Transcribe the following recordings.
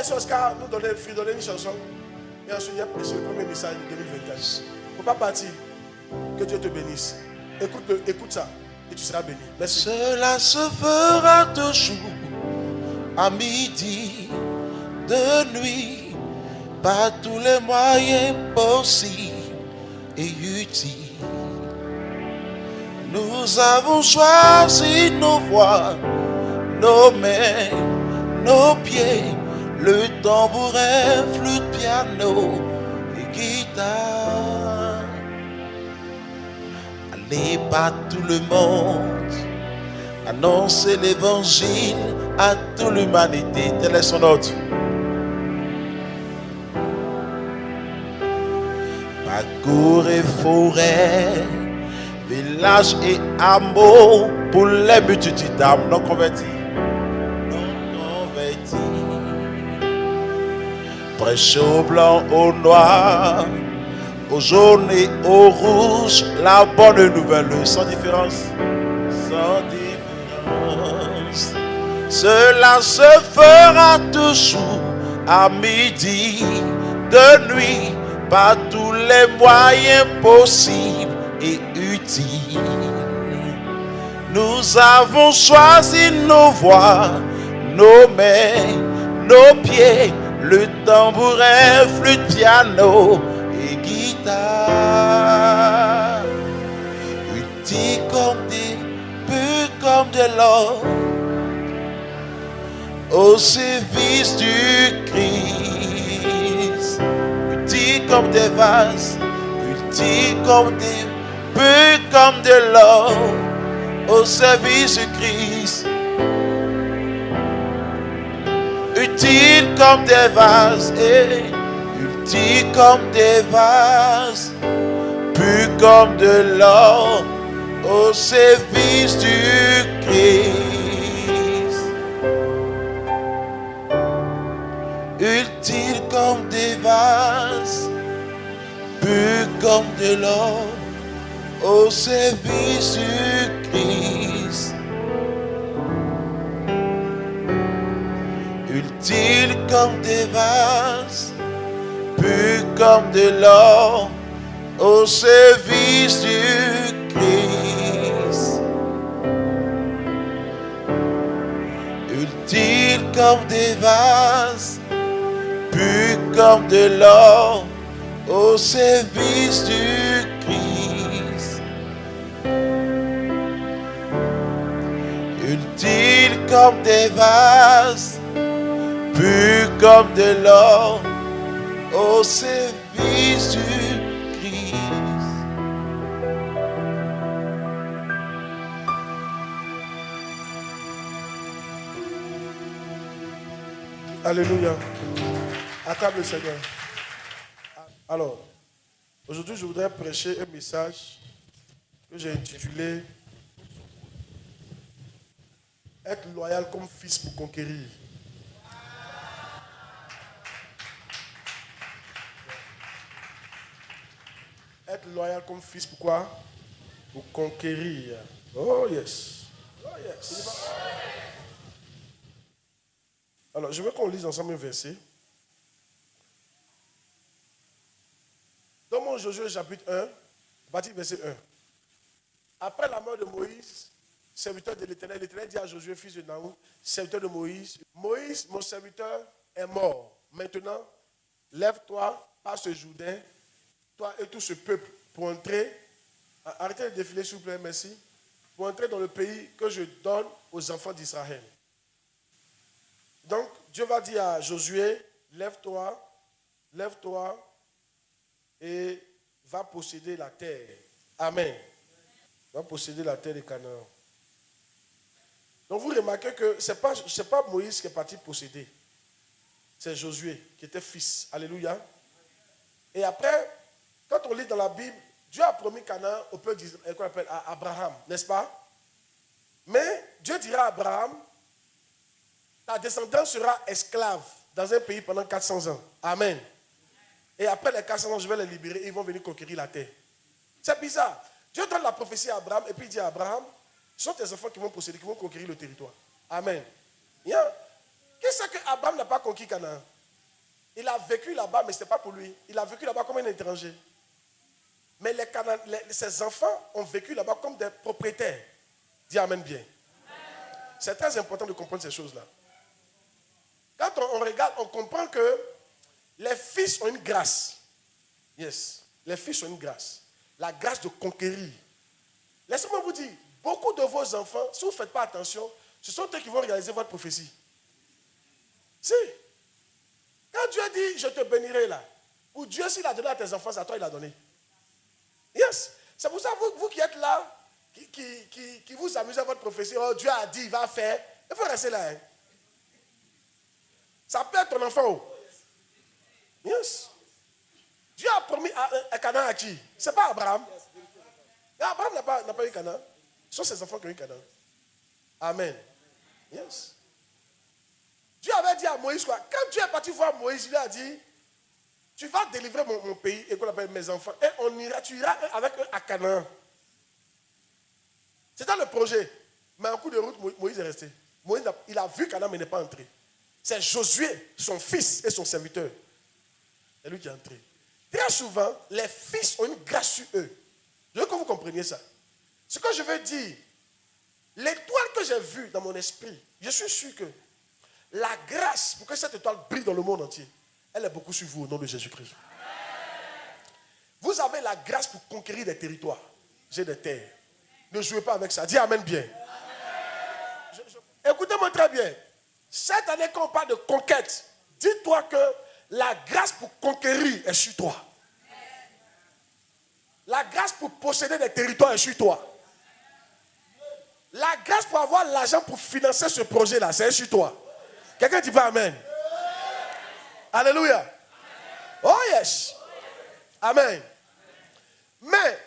Est-ce que Oscar nous donner une chanson? Et ensuite, il a prêché le premier message de 2024. Il ne faut pas partir. Que Dieu te bénisse. Écoute ça et tu seras béni. Merci. Cela se fera toujours à midi, de nuit, par tous les moyens possibles et utiles. Nous avons choisi nos voix, nos mains, nos pieds, le tambourin, flûte, piano et guitare. Allez par tout le monde, annoncer l'évangile à toute l'humanité. Tel est son ordre. Parcourez forêt, village et hameaux pour les multitudes d'âmes non converties. Prêchez au blanc, au noir, au jaune et au rouge, la bonne nouvelle, sans différence. Sans différence. Cela se fera toujours à midi, de nuit, par tous les moyens possibles et utiles. Nous avons choisi nos voix, nos mains, nos pieds, le tambourin, flûte, piano et guitare. Utiles comme des purs comme de l'or, au service du Christ. Utiles comme des vases, utiles comme des purs comme de l'or, au service du Christ. Utiles comme des vases, et utiles comme des vases, purs comme de l'or, au service du Christ. Utiles comme des vases, purs comme de l'or, au service du Christ. Utiles comme des vases, purs comme de l'or, au service du Christ. Utiles comme des vases, purs comme de l'or, au service du Christ. Utiles comme des vases, purs comme de l'or, au service du Christ. Alléluia. Acclame le Seigneur. Alors, aujourd'hui, je voudrais prêcher un message que j'ai intitulé « Être loyal comme fils pour conquérir ». Être loyal comme fils, pourquoi? Pour conquérir. Oh yes. Oh yes. Alors, je veux qu'on lise ensemble un verset. Dans mon Josué chapitre 1, partie verset 1. Après la mort de Moïse, serviteur de l'Éternel, l'Éternel dit à Josué, fils de Naoum, serviteur de Moïse, Moïse, mon serviteur, est mort. Maintenant, lève-toi, passe ce Jourdain, toi et tout ce peuple, pour entrer, arrêtez de défiler s'il vous plaît, merci, pour entrer dans le pays que je donne aux enfants d'Israël. Donc, Dieu va dire à Josué, lève-toi et va posséder la terre. Amen. Va posséder la terre de Canaan. Donc, vous remarquez que ce n'est pas Moïse qui est parti posséder. C'est Josué qui était fils. Alléluia. Et après, quand on lit dans la Bible, Dieu a promis Canaan au peuple d'Israël, qu'on appelle à Abraham, n'est-ce pas? Mais Dieu dira à Abraham, ta descendance sera esclave dans un pays pendant 400 ans. Amen. Et après les 400 ans, je vais les libérer et ils vont venir conquérir la terre. C'est bizarre. Dieu donne la prophétie à Abraham et puis il dit à Abraham, ce sont tes enfants qui vont posséder, qui vont conquérir le territoire. Amen. Qui sait que Abraham n'a pas conquis Canaan? Il a vécu là-bas, mais ce n'était pas pour lui. Il a vécu là-bas comme un étranger. Mais ses enfants ont vécu là-bas comme des propriétaires. Dis amen bien. C'est très important de comprendre ces choses-là. Quand on regarde, on comprend que les fils ont une grâce. Yes. Les fils ont une grâce. La grâce de conquérir. Laissez-moi vous dire, beaucoup de vos enfants, si vous ne faites pas attention, ce sont eux qui vont réaliser votre prophétie. Si. Quand Dieu dit, je te bénirai là, ou Dieu, s'il a donné à tes enfants, c'est à toi il a donné. Yes. C'est pour ça, vous qui êtes là, qui vous amusez à votre prophétie, oh, Dieu a dit, il va faire, il faut rester là. Hein. Ça peut être ton enfant. Oh. Yes. Dieu a promis à Canaan à qui? Ce n'est pas Abraham. Abraham n'a pas eu Canaan. Ce sont ses enfants qui ont eu Canaan. Amen. Yes. Dieu avait dit à Moïse quoi? Quand Dieu est parti voir Moïse, il lui a dit, tu vas délivrer mon pays et qu'on appelle mes enfants. Et tu iras avec eux à Canaan. C'était le projet. Mais en coup de route, Moïse est resté. Moïse, il a vu Canaan mais n'est pas entré. C'est Josué, son fils et son serviteur. C'est lui qui est entré. Très souvent, les fils ont une grâce sur eux. Je veux que vous compreniez ça. Ce que je veux dire, l'étoile que j'ai vue dans mon esprit, je suis sûr que la grâce pour que cette étoile brille dans le monde entier, elle est beaucoup sur vous au nom de Jésus-Christ. Vous avez la grâce pour conquérir des territoires. J'ai des terres. Ne jouez pas avec ça. Dis amen bien. Écoutez-moi très bien. Cette année, quand on parle de conquête, dis-toi que la grâce pour conquérir est sur toi. La grâce pour posséder des territoires est sur toi. La grâce pour avoir l'argent pour financer ce projet-là, c'est sur toi. Quelqu'un dit pas amen. Alléluia. Oh yes. Amen. Mais,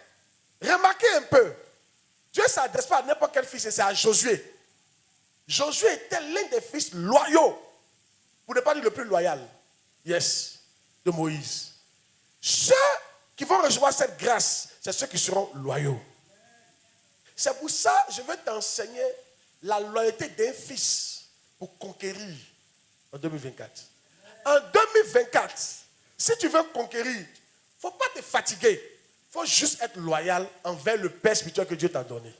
remarquez un peu, Dieu ne s'adresse pas à n'importe quel fils, c'est à Josué. Josué était l'un des fils loyaux, pour ne pas dire le plus loyal, yes, de Moïse. Ceux qui vont recevoir cette grâce, c'est ceux qui seront loyaux. C'est pour ça que je veux t'enseigner la loyauté d'un fils pour conquérir en 2024. En 2024, si tu veux conquérir, il ne faut pas te fatiguer. Il faut juste être loyal envers le Père spirituel que Dieu t'a donné.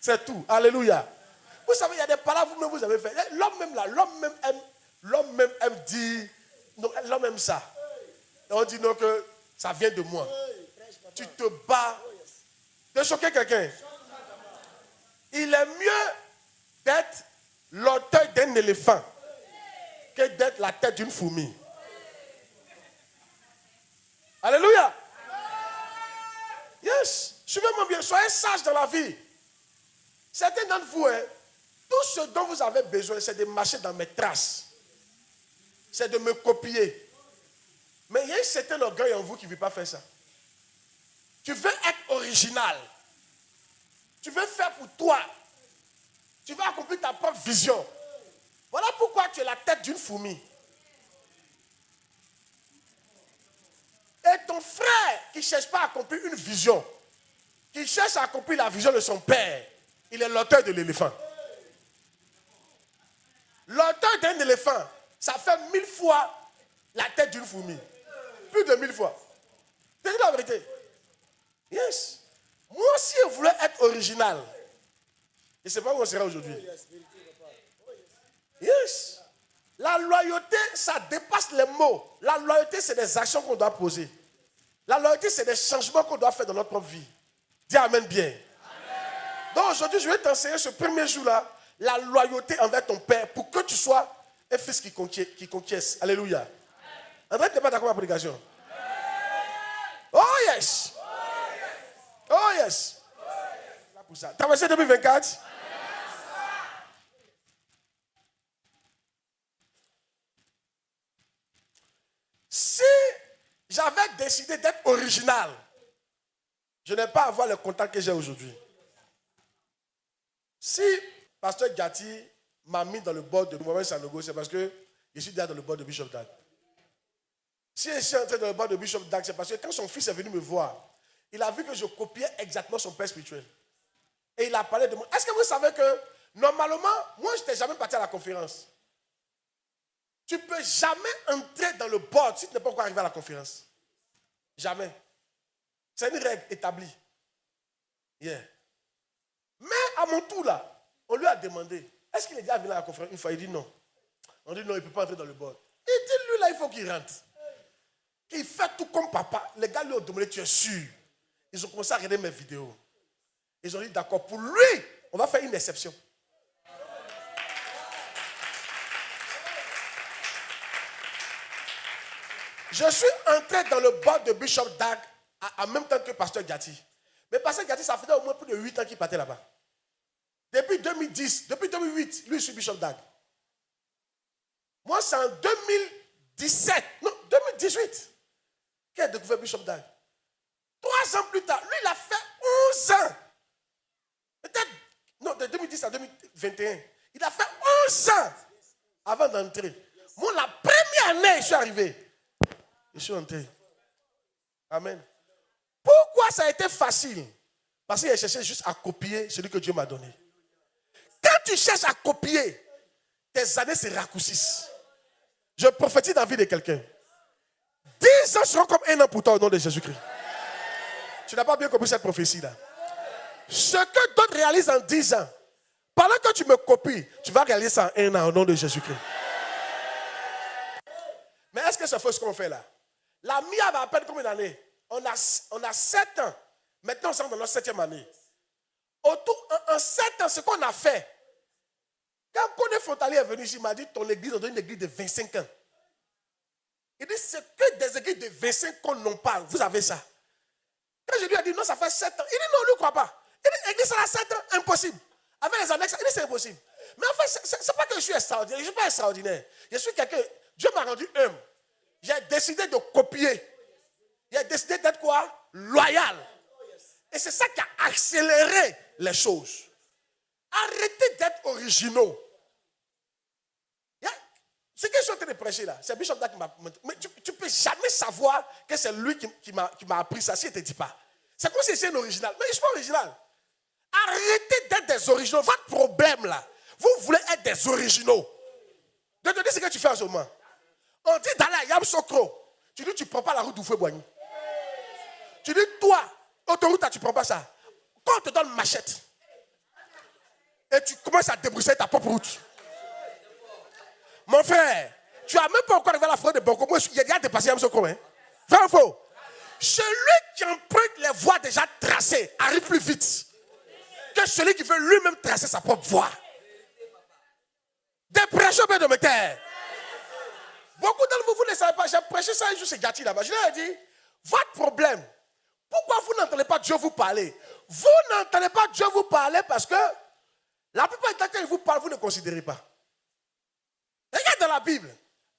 C'est tout. Alléluia. Vous savez, il y a des paroles vous-même vous avez fait. L'homme même aime dire, non, l'homme aime ça. Et on dit non que ça vient de moi. Tu te bats de choquer quelqu'un. Il est mieux d'être l'orteil d'un éléphant que d'être la tête d'une fourmi. Alléluia. Yes. Suivez-moi bien. Soyez sages dans la vie. Certains d'entre vous, tout ce dont vous avez besoin, c'est de marcher dans mes traces. C'est de me copier. Mais il y a un certain orgueil en vous qui ne veut pas faire ça. Tu veux être original. Tu veux faire pour toi. Tu veux accomplir ta propre vision. Voilà pourquoi tu es la tête d'une fourmi. Et ton frère qui ne cherche pas à accomplir une vision, qui cherche à accomplir la vision de son père, il est l'auteur de l'éléphant. L'auteur d'un éléphant, ça fait 1000 fois la tête d'une fourmi. Plus de 1000 fois. C'est la vérité. Yes. Moi aussi, je voulais être original. Et c'est pas où on sera aujourd'hui. Yes. La loyauté, ça dépasse les mots. La loyauté, c'est des actions qu'on doit poser. La loyauté, c'est des changements qu'on doit faire dans notre propre vie. Dis amen bien. Amen. Donc aujourd'hui, je vais t'enseigner ce premier jour-là, la loyauté envers ton père pour que tu sois un fils qui conquiert. Alléluia. André, tu n'es pas d'accord avec la prédication? Oh yes. Oh yes. Là pour ça. T'as versé 2024? Si j'avais décidé d'être original, je n'ai pas à avoir le contact que j'ai aujourd'hui. Si Pasteur Gatti m'a mis dans le bord de Mohamed Sanogo, c'est parce que je suis déjà dans le bord de Bishop Dag. Si je suis entré dans le bord de Bishop Dag, c'est parce que quand son fils est venu me voir, il a vu que je copiais exactement son père spirituel. Et il a parlé de moi. Est-ce que vous savez que, normalement, moi, je n'étais jamais parti à la conférence. Tu ne peux jamais entrer dans le board si tu n'es pas encore arrivé à la conférence. Jamais. C'est une règle établie. Yeah. Mais à mon tour là, on lui a demandé, est-ce qu'il est déjà venu à la conférence une fois? Il dit non. On dit non, il ne peut pas entrer dans le board. Il dit lui là, il faut qu'il rentre. Qu'il fait tout comme papa. Les gars lui ont demandé, tu es sûr? Ils ont commencé à regarder mes vidéos. Ils ont dit d'accord, pour lui, on va faire une exception. Je suis entré dans le board de Bishop Dag en même temps que Pasteur Gatti. Mais Pasteur Gatti, ça faisait au moins plus de 8 ans qu'il partait là-bas. Depuis 2010, depuis 2008, lui, je suis Bishop Dag. Moi, c'est en 2017, non, 2018, qu'il a découvert Bishop Dag. 3 ans plus tard, lui, il a fait 11 ans. Peut-être, non, de 2010 à 2021. Il a fait 11 ans avant d'entrer. Moi, la première année, je suis arrivé. Je suis entré. Amen. Pourquoi ça a été facile? Parce qu'il a cherché juste à copier celui que Dieu m'a donné. Quand tu cherches à copier, tes années se raccourcissent. Je prophétise dans la vie de quelqu'un. 10 ans seront comme 1 an pour toi au nom de Jésus-Christ. Tu n'as pas bien compris cette prophétie-là. Ce que d'autres réalisent en 10 ans, pendant que tu me copies, tu vas réaliser ça en 1 an au nom de Jésus-Christ. Mais est-ce que c'est faux ce qu'on fait là? La MIA va à peine combien d'années? On a 7 ans. Maintenant, on est dans notre 7e année. En 7 ans, ce qu'on a fait, quand Koné Frontalier est venu ici, il m'a dit, ton église, on donne une église de 25 ans. Il dit, c'est que des églises de 25 ans n'ont pas. Vous avez ça. Quand je lui ai dit, non, ça fait 7 ans. Il dit, non, lui ne croit pas. Il dit, l'église, ça a 7 ans, impossible. Avec les annexes, il dit, c'est impossible. Mais en fait, ce n'est pas que je suis extraordinaire. Je ne suis pas extraordinaire. Je suis quelqu'un, Dieu m'a rendu humble. J'ai décidé de copier. J'ai décidé d'être quoi? Loyal. Et c'est ça qui a accéléré les choses. Arrêtez d'être originaux. Ce que je suis en train de prêcher là, c'est Bishop Dag qui m'a montré. Mais tu ne peux jamais savoir que c'est lui qui m'a appris ça si il ne te dit pas. C'est comme si c'est un original. Mais je ne suis pas original. Arrêtez d'être des originaux. Votre problème là, vous voulez être des originaux. Je te dis ce que tu fais en ce moment. On dit d'aller à Yamsokro. Tu dis tu ne prends pas la route d'Oufoué-Boigny. Tu dis toi, autoroute, tu ne prends pas ça. Quand on te donne une machette et tu commences à débroussailler ta propre route. Mon frère, tu n'as même pas encore arrivé à la forêt de Boko. Moi, il y a déjà dépassé Yamsokro. Hein? Vrai ou faux? Celui qui emprunte les voies déjà tracées arrive plus vite que celui qui veut lui-même tracer sa propre voie. Des prêcheurs de mes terres. Beaucoup d'entre vous, vous ne savez pas. J'ai prêché ça un jour chez Gatti là-bas. Je leur ai dit, votre problème, pourquoi vous n'entendez pas Dieu vous parler? Vous n'entendez pas Dieu vous parler parce que la plupart du temps, quand il vous parle, vous ne considérez pas. Regarde dans la Bible.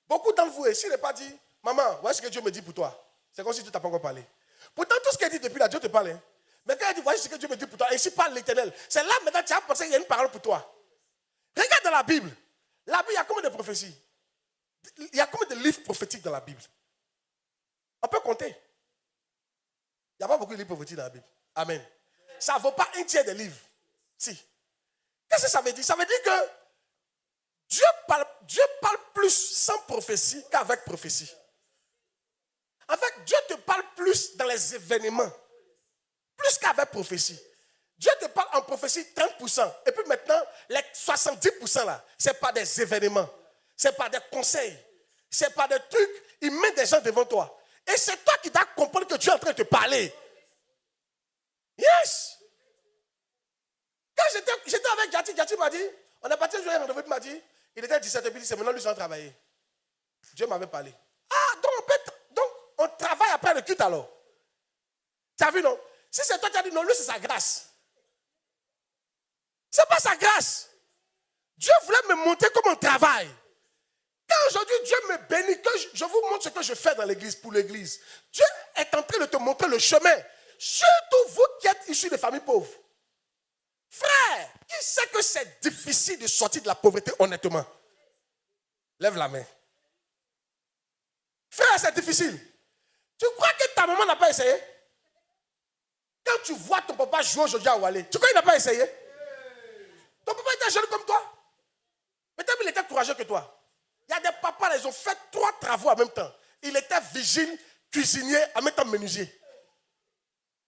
Beaucoup d'entre vous, s'il n'est pas dit, maman, voici ce que Dieu me dit pour toi. C'est comme si Dieu ne t'a pas encore parlé. Pourtant, tout ce qu'il dit depuis là, Dieu te parle. Hein? Mais quand il dit, voici ce que Dieu me dit pour toi, et ici parle l'Éternel. C'est là maintenant tu as pensé qu'il y a une parole pour toi. Regarde dans la Bible. La Bible, il y a combien de prophéties? Il y a combien de livres prophétiques dans la Bible? On peut compter. Il n'y a pas beaucoup de livres prophétiques dans la Bible. Amen. Ça ne vaut pas un tiers des livres. Si. Qu'est-ce que ça veut dire? Ça veut dire que Dieu parle plus sans prophétie qu'avec prophétie. En fait, Dieu te parle plus dans les événements. Plus qu'avec prophétie. Dieu te parle en prophétie 30%. Et puis maintenant, les 70% là, ce n'est pas des événements. Ce n'est pas des conseils. Ce n'est pas des trucs. Il met des gens devant toi. Et c'est toi qui dois comprendre que Dieu est en train de te parler. Yes. Quand j'étais avec Gatti, Gatti m'a dit, on est parti jouer un rendez-vous, il m'a dit, il était 17h, il dit, c'est maintenant lui qui va travailler. Dieu m'avait parlé. Ah, donc on travaille après le culte alors. Tu as vu, non? Si c'est toi qui as dit non, lui c'est sa grâce. Ce n'est pas sa grâce. Dieu voulait me montrer comment on travaille. Quand aujourd'hui Dieu me bénit, que je vous montre ce que je fais dans l'église, pour l'église, Dieu est en train de te montrer le chemin. Surtout vous qui êtes issus de familles pauvres. Frère, qui sait que c'est difficile de sortir de la pauvreté honnêtement? Lève la main. Frère, c'est difficile. Tu crois que ta maman n'a pas essayé? Quand tu vois ton papa jouer aujourd'hui à Walé, tu crois qu'il n'a pas essayé? Ton papa était jeune comme toi. Peut-être qu'il était courageux que toi. Il y a des papas, là, ils ont fait 3 travaux en même temps. Il était vigile, cuisinier, en même temps menuisier.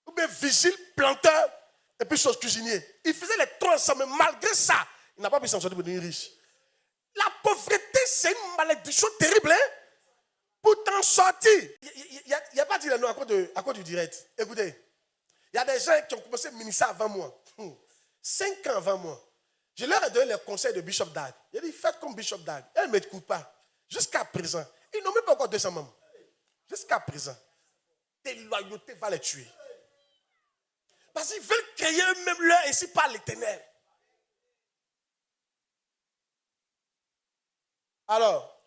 Ou bien vigile, planteur, et puis chose cuisinier. Il faisait les 3 ensemble, mais malgré ça, il n'a pas pu s'en sortir pour devenir riche. La pauvreté, c'est une malédiction terrible, hein? Pour t'en sortir. Il n'y a pas dit non à cause du direct. Écoutez, il y a des gens qui ont commencé à ministrer avant moi. 5 ans avant moi. Je leur ai donné les conseils de Bishop Dag. J'ai dit, faites comme Bishop Dag. Elle ne m'écoute pas. Jusqu'à présent. Ils n'ont même pas encore 200 membres. Jusqu'à présent. Tes loyautés va les tuer. Parce qu'ils veulent créer eux-mêmes leur ainsi par l'Éternel. Alors,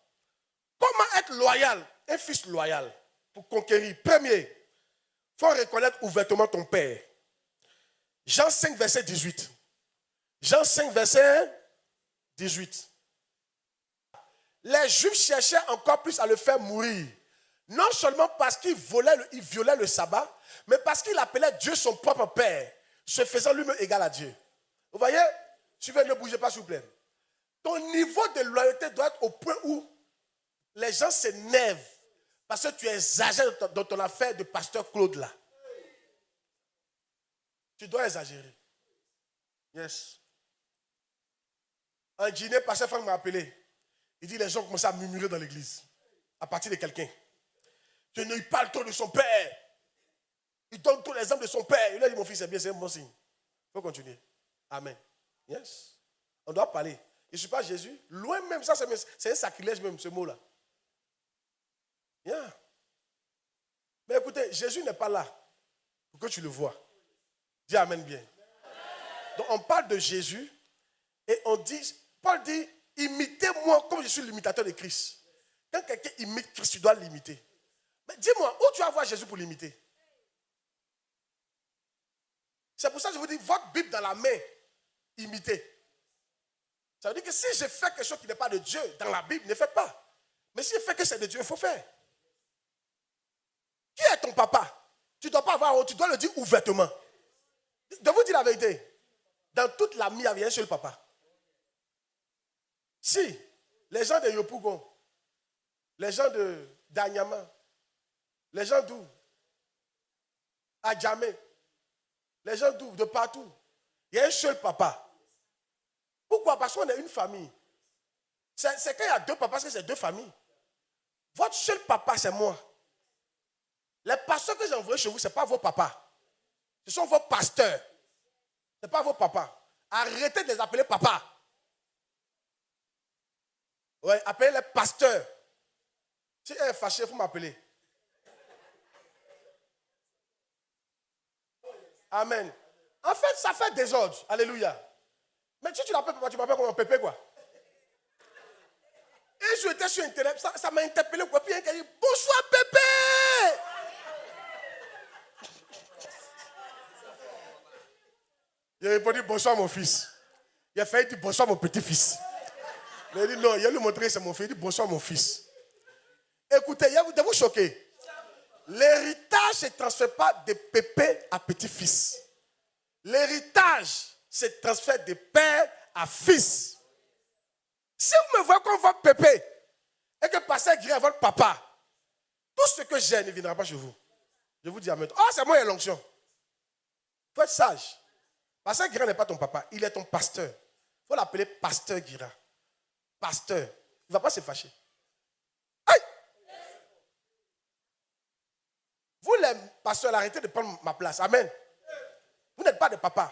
comment être loyal? Un fils loyal pour conquérir. Premier, il faut reconnaître ouvertement ton père. Jean 5, verset 18. Jean 5, verset 18. Les Juifs cherchaient encore plus à le faire mourir. Non seulement parce qu'il violait le sabbat, mais parce qu'il appelait Dieu son propre père, se faisant lui-même égal à Dieu. Vous voyez? Suivez, ne bougez pas s'il vous plaît. Ton niveau de loyauté doit être au point où les gens s'énervent parce que tu exagères dans ton affaire de pasteur Claude là. Tu dois exagérer. Yes. Un dîner, pasteur Franck m'a appelé. Il dit les gens commencent à murmurer dans l'église à partir de quelqu'un. Il parle trop de son père. Il donne tous les exemples de son père. Il a dit mon fils c'est bien, c'est un bon signe. Il faut continuer. Amen. Yes. On doit parler. Je ne suis pas Jésus. Loin même, ça c'est un sacrilège même ce mot-là. Yeah. Mais écoutez, Jésus n'est pas là pour que tu le vois. Dis amen bien. Donc on parle de Jésus et on dit, Paul dit, imitez-moi comme je suis l'imitateur de Christ. Quand quelqu'un imite Christ, tu dois l'imiter. Mais dis-moi, où tu vas voir Jésus pour l'imiter? C'est pour ça que je vous dis, votre Bible dans la main, imitez. Ça veut dire que si je fais quelque chose qui n'est pas de Dieu dans la Bible, ne faites pas. Mais si je fais que c'est de Dieu, il faut faire. Qui est ton papa? Tu ne dois pas avoir honte, tu dois le dire ouvertement. De vous dire la vérité, dans toute la vie, il y avait un seul papa. Si, les gens de Yopougon, les gens de Danyama, les gens d'où? À Djamé, les gens d'où? De partout. Il y a un seul papa. Pourquoi? Parce qu'on est une famille. C'est quand il y a 2 papas, parce que c'est 2 familles. Votre seul papa, c'est moi. Les pasteurs que j'ai envoyés chez vous, ce n'est pas vos papas. Ce sont vos pasteurs. Ce n'est pas vos papas. Arrêtez de les appeler papa. Oui, appelez les pasteurs. Si elle est fâchée, il faut m'appeler. Amen. En fait, ça fait désordre. Alléluia. Mais si tu l'appelles papa, tu m'appelles comme un pépé, quoi. Et je étais sur Internet, ça m'a interpellé, quoi. Puis il y a dit, bonsoir, pépé. Il a répondu, bonsoir, mon fils. Il a failli dire, bonsoir, mon petit-fils. Il a dit, non, il a lui montré, c'est mon fils. Il a dit, bonsoir, mon fils. Écoutez, il de vous choquer. L'héritage ne se transfère pas de pépé à petit-fils. L'héritage se transfère de père à fils. Si vous me voyez comme votre pépé et que pasteur Guy est votre papa, tout ce que j'ai ne viendra pas chez vous. Je vous dis amen. Oh, c'est moi et l'onction. Il faut être sage. Pasteur Guira n'est pas ton papa, il est ton pasteur. Il faut l'appeler pasteur Guira. Pasteur. Il ne va pas se fâcher. Aïe! Vous les pasteurs, arrêtez de prendre ma place. Amen. Vous n'êtes pas des papas.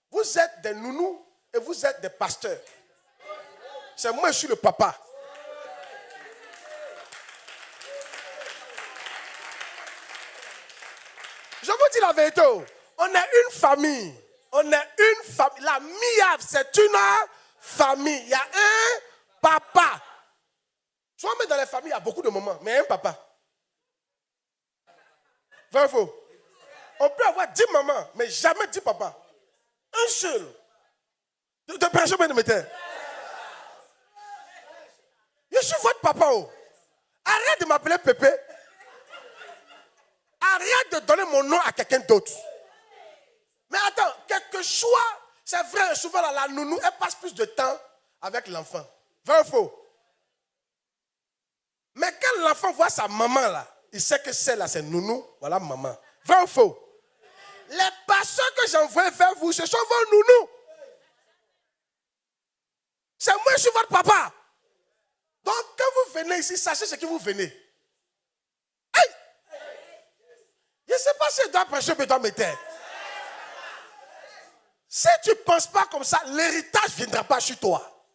Vous êtes des nounous et vous êtes des pasteurs. C'est moi, je suis le papa. Je vous dis la vérité. On est une famille. On est une famille. La Miav, c'est une famille. Il y a un papa. Soit même dans les familles, il y a beaucoup de mamans, mais un papa. Vrai ou faux? On peut avoir 10 mamans, mais jamais 10 papas. Un seul. De personne de mettre. Je suis votre papa. Oh. Arrête de m'appeler Pépé. Arrête de donner mon nom à quelqu'un d'autre. Mais attends, quelque choix, c'est vrai, souvent la nounou, elle passe plus de temps avec l'enfant. Vrai ou faux? l'enfant voit sa maman là, il sait que celle-là, c'est nounou, voilà maman. Vrai ou faux? Les pasteurs que j'envoie vers vous, ce sont vos nounous. C'est moi, je suis votre papa. Donc, quand vous venez ici, sachez ce que vous venez. Hey! Je ne sais pas si je dois prêcher, mais je dois me taire. Si tu ne penses pas comme ça, l'héritage ne viendra pas chez toi.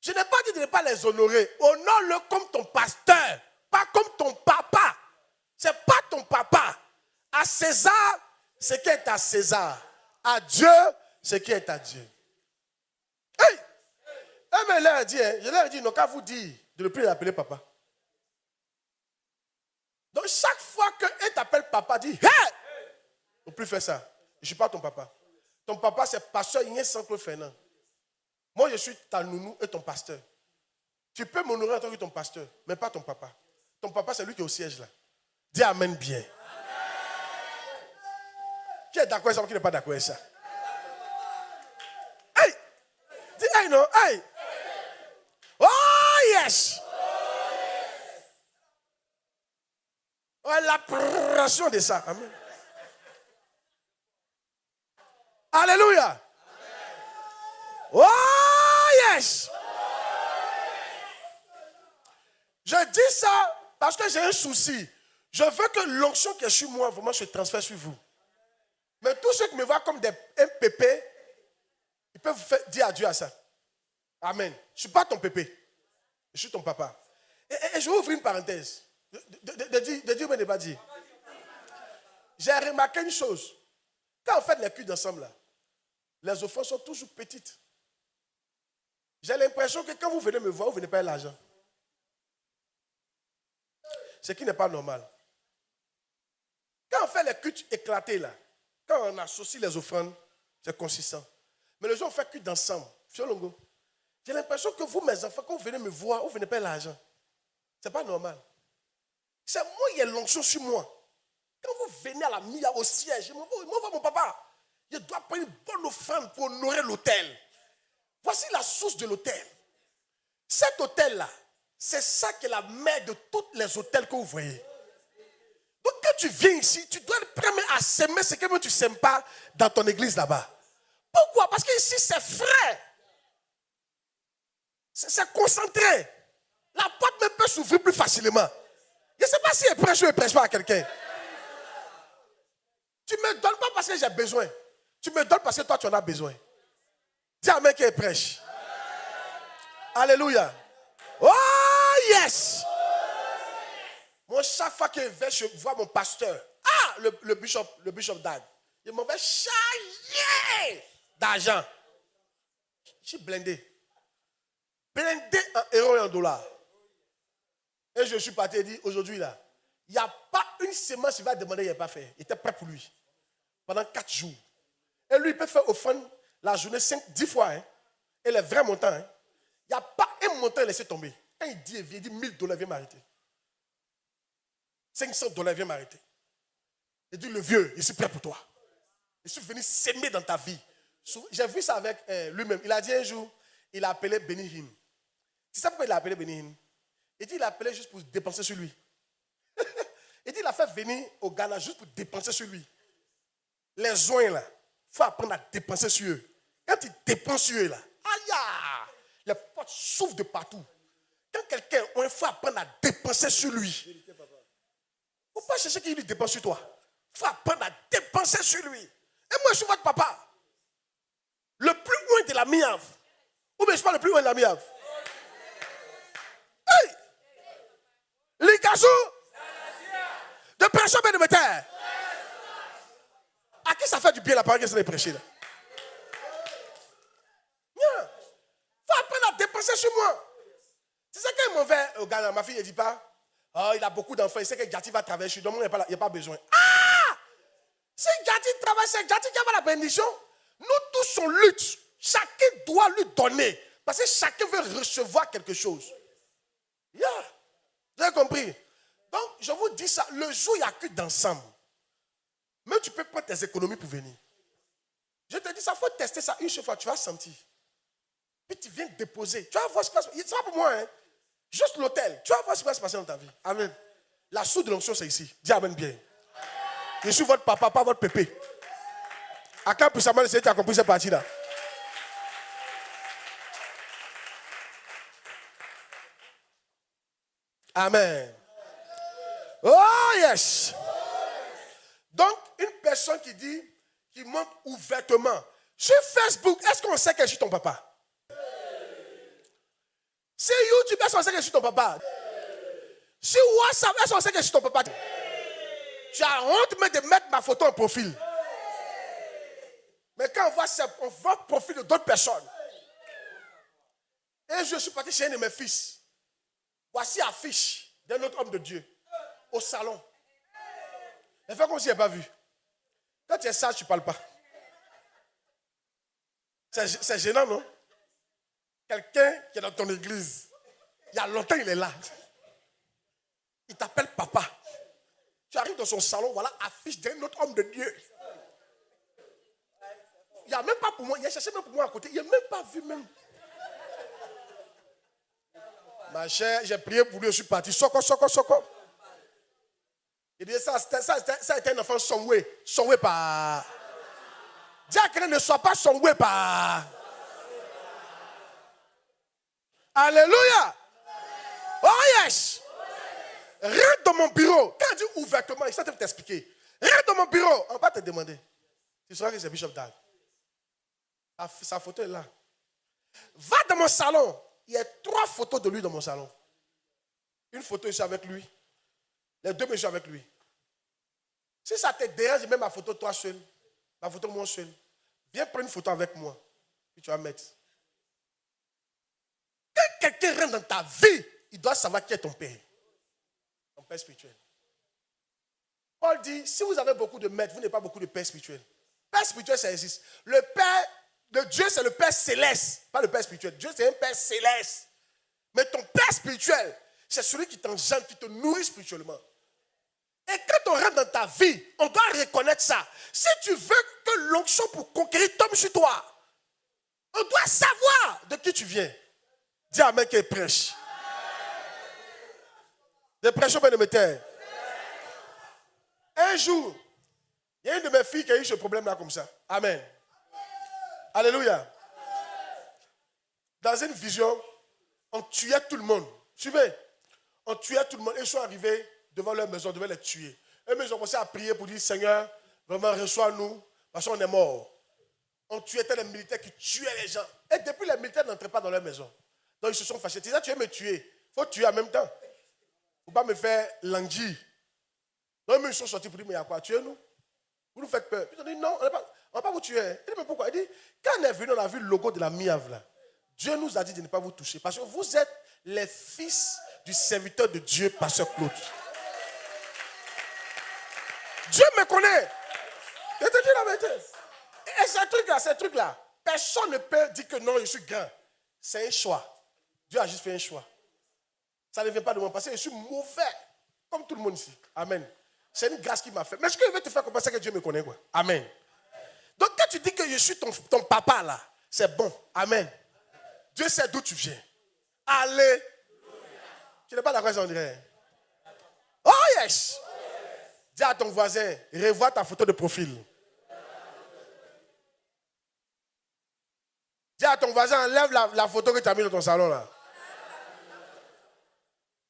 Je n'ai pas dit de ne pas les honorer. Honore-le comme ton pasteur, pas comme ton papa. Ce n'est pas ton papa. À César, ce qui est à César. À Dieu, ce qui est à Dieu. Hey! Mais je leur ai dit, non, qu'à vous dire de ne plus l'appeler papa. Donc chaque fois qu'elle t'appelle papa, dis, hey! Ne plus faire ça. Je ne suis pas ton papa. Ton papa, c'est pasteur Igné Saint-Claude Fernand. Moi, je suis ta nounou et ton pasteur. Tu peux m'honorer en tant que ton pasteur, mais pas ton papa. Ton papa, c'est lui qui est au siège là. Dis amen bien. Amen. Qui est d'accord avec ça ou qui n'est pas d'accord avec ça? Hey! Dis hey non, hey! Oh yes! Ouais, l'appréhension de ça. Amen. Alléluia! Oh yes! Je dis ça parce que j'ai un souci. Je veux que l'onction qui est sur moi vraiment se transfère sur vous. Mais tous ceux qui me voient comme des pépés, ils peuvent dire adieu à ça. Amen. Je ne suis pas ton pépé. Je suis ton papa. Et je vais ouvrir une parenthèse. De dire ou de ne pas dire. J'ai remarqué une chose. Quand on fait les culs d'ensemble, là, les offrandes sont toujours petites. J'ai l'impression que quand vous venez me voir, vous venez pas l'argent. Ce qui n'est pas normal. Quand on fait les cultes éclatés, là, quand on associe les offrandes, c'est consistant. Mais les gens ont fait culte d'ensemble. J'ai l'impression que vous, mes enfants, quand vous venez me voir, vous venez pas l'argent. Ce n'est pas normal. C'est moi, il y a l'onction sur moi. Quand vous venez à la mia au siège, moi, mon papa, je dois prendre une bonne offrande pour honorer l'autel. Voici la source de l'autel. Cet autel-là, c'est ça qui est la mère de tous les autels que vous voyez. Donc quand tu viens ici, tu dois être prêt à s'aimer ce que tu ne sèmes pas dans ton église là-bas. Pourquoi? Parce qu'ici c'est frais. C'est concentré. La porte même peut s'ouvrir plus facilement. Je ne sais pas si elle prêche ou elle ne prêche pas à quelqu'un. Tu ne me donnes pas parce que j'ai besoin. Tu me donnes parce que toi tu en as besoin. Dis à mec qui prêche. Alléluia. Oh yes. Moi, chaque fois que je vois mon pasteur, le bishop Dag, il m'en fait charger d'argent. Je suis blindé. Blindé en euros et en dollars. Et je suis parti et dit, aujourd'hui là, il n'y a pas une semence qu'il va demander, il n'a pas fait. Il était prêt pour lui. Pendant 4 jours. Et lui, il peut faire offrande la journée 10 fois. Hein. Et les vrais montants. Hein. Il n'y a pas un montant laissé tomber. Quand il dit $1000, viens m'arrêter. $500, viens m'arrêter. Il dit, le vieux, je suis prêt pour toi. Je suis venu s'aimer dans ta vie. J'ai vu ça avec lui-même. Il a dit un jour, il a appelé Benny Hinn. Tu sais pourquoi il a appelé Benny Hinn? Il dit, il a appelé juste pour dépenser sur lui. Il dit, il a fait venir au Ghana juste pour dépenser sur lui. Les joints là, il faut apprendre à dépenser sur eux. Quand il dépense sur eux là, aïe, les portes s'ouvrent de partout. Quand quelqu'un, il faut apprendre à dépenser sur lui. Il ne faut pas chercher qu'il lui dépense sur toi. Il faut apprendre à dépenser sur lui. Et moi, je suis votre papa. Le plus loin de la miave. Ou bien je suis pas le plus loin de la miave. Hey! Les gazous de prêcher de me taire. À qui ça fait du bien la parole que c'est de prêcher là? Il faut apprendre à dépenser sur moi. C'est ça qu'il m'en fait au Ghana. Ma fille ne dit pas, oh, il a beaucoup d'enfants, il sait que Gatti va travailler. Je lui dis, il n'y a pas besoin. Ah! Si Gatti travaille, c'est Gatti qui a la bénédiction. Nous tous on lutte. Chacun doit lui donner. Parce que chacun veut recevoir quelque chose. Yeah. Vous avez compris? Donc, je vous dis ça. Le jour où il n'y a que d'ensemble. Mais tu peux prendre tes économies pour venir. Je te dis ça, il faut tester ça une seule fois. Tu vas sentir. Puis tu viens déposer. Tu vas voir ce qui se passe. C'est pas pour moi. Hein. Juste l'autel. Tu vas voir ce qui va se passer dans ta vie. Amen. La source de l'onction, c'est ici. Dis amen bien. Je suis votre papa, pas votre pépé. À quand puissamment le Seigneur t'a compris cette partie-là? Amen. Oh yes. Donc, une personne qui montre ouvertement. Sur Facebook, est-ce qu'on sait que je suis ton papa? Sur YouTube, est-ce qu'on sait que je suis ton papa? Sur WhatsApp, est-ce qu'on sait que je suis ton papa? Tu as honte de mettre ma photo en profil. Mais quand on voit le profil de d'autres personnes, et je suis parti chez un de mes fils. Voici l'affiche d'un autre homme de Dieu au salon. Elle fait comme si elle n'a pas vu. Quand tu es sage, tu ne parles pas. C'est gênant, non? Quelqu'un qui est dans ton église, il y a longtemps, il est là. Il t'appelle papa. Tu arrives dans son salon, voilà, affiche d'un autre homme de Dieu. Il n'y a même pas pour moi, il a cherché même pour moi à côté, il n'a même pas vu même. Ma chère, j'ai prié pour lui, je suis parti. Soko. Il dit ça a été un enfant sonwé par. Dis à quelqu'un ne soit pas sonwé par. Alléluia. Oh yes. Rentre dans mon bureau. Quand il dit ouvertement, il s'est t'expliquer. Rentre dans mon bureau. On va te demander. Tu sauras que c'est Bishop Dag. Sa photo est là. Va dans mon salon. Il y a 3 photos de lui dans mon salon. Une photo, je suis avec lui. Les 2, je suis avec lui. Si ça te dérange, même ma photo, toi seul. Ma photo, moi seul. Viens prendre une photo avec moi. Puis tu vas mettre. Quand quelqu'un rentre dans ta vie, il doit savoir qui est ton père. Ton père spirituel. Paul dit, si vous avez beaucoup de maîtres, vous n'avez pas beaucoup de père spirituel. Père spirituel, ça existe. Le père de Dieu, c'est le père céleste. Pas le père spirituel. Dieu, c'est un père céleste. Mais ton père spirituel, c'est celui qui t'engendre, qui te nourrit spirituellement. Et quand on rentre dans ta vie, on doit reconnaître ça. Si tu veux que l'onction pour conquérir tombe sur toi, on doit savoir de qui tu viens. Dis amen qui prêche. Des prêcheurs bénémotaires. Un jour, il y a une de mes filles qui a eu ce problème-là comme ça. Amen. Alléluia. Dans une vision, on tuait tout le monde. Suivez. On tuait tout le monde. Et ils sont arrivés devant leur maison, on devait les tuer. Et ils ont commencé à prier pour dire, Seigneur, vraiment reçois-nous, parce qu'on est morts. On tuait les militaires qui tuaient les gens. Et depuis, les militaires n'entraient pas dans leur maison. Donc ils se sont fâchés. Tu veux me tuer. Il faut tuer en même temps. Il ne faut pas me faire languir. Donc ils sont sortis pour dire, mais il y a quoi? Tuez-nous. Vous nous faites peur. Ils ont dit, non, on ne va pas vous tuer. Il dit, mais pourquoi? Il dit, quand on est venu, on a vu le logo de la MIAV là. Dieu nous a dit de ne pas vous toucher. Parce que vous êtes les fils du serviteur de Dieu, Pasteur Claude. Dieu me connaît. Je te dis la vérité. Et ces trucs-là, personne ne peut dire que non, je suis grand. C'est un choix. Dieu a juste fait un choix. Ça ne vient pas de moi parce que je suis mauvais. Comme tout le monde ici. Amen. C'est une grâce qui m'a fait. Mais ce que je veux te faire comprendre, c'est que Dieu me connaît. Quoi. Amen. Donc quand tu dis que je suis ton papa là, c'est bon. Amen. Dieu sait d'où tu viens. Allez. Tu n'es pas d'accord, on dirait. Oh yes. Dis à ton voisin, revois ta photo de profil. Dis à ton voisin, enlève la photo que tu as mis dans ton salon là.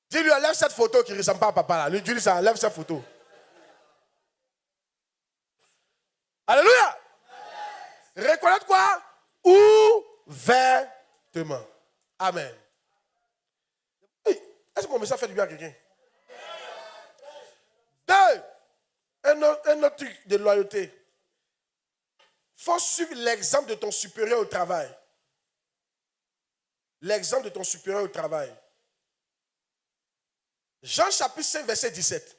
Dis-lui, enlève cette photo qui ne ressemble pas à papa là. Lui, dis-lui ça, enlève cette photo. Alléluia. Reconnaître quoi? Ouvertement. Amen. Oui. Est-ce que mon message fait du bien à quelqu'un? 2. Un autre truc de loyauté. Il faut suivre l'exemple de ton supérieur au travail. L'exemple de ton supérieur au travail. Jean chapitre 5, verset 17.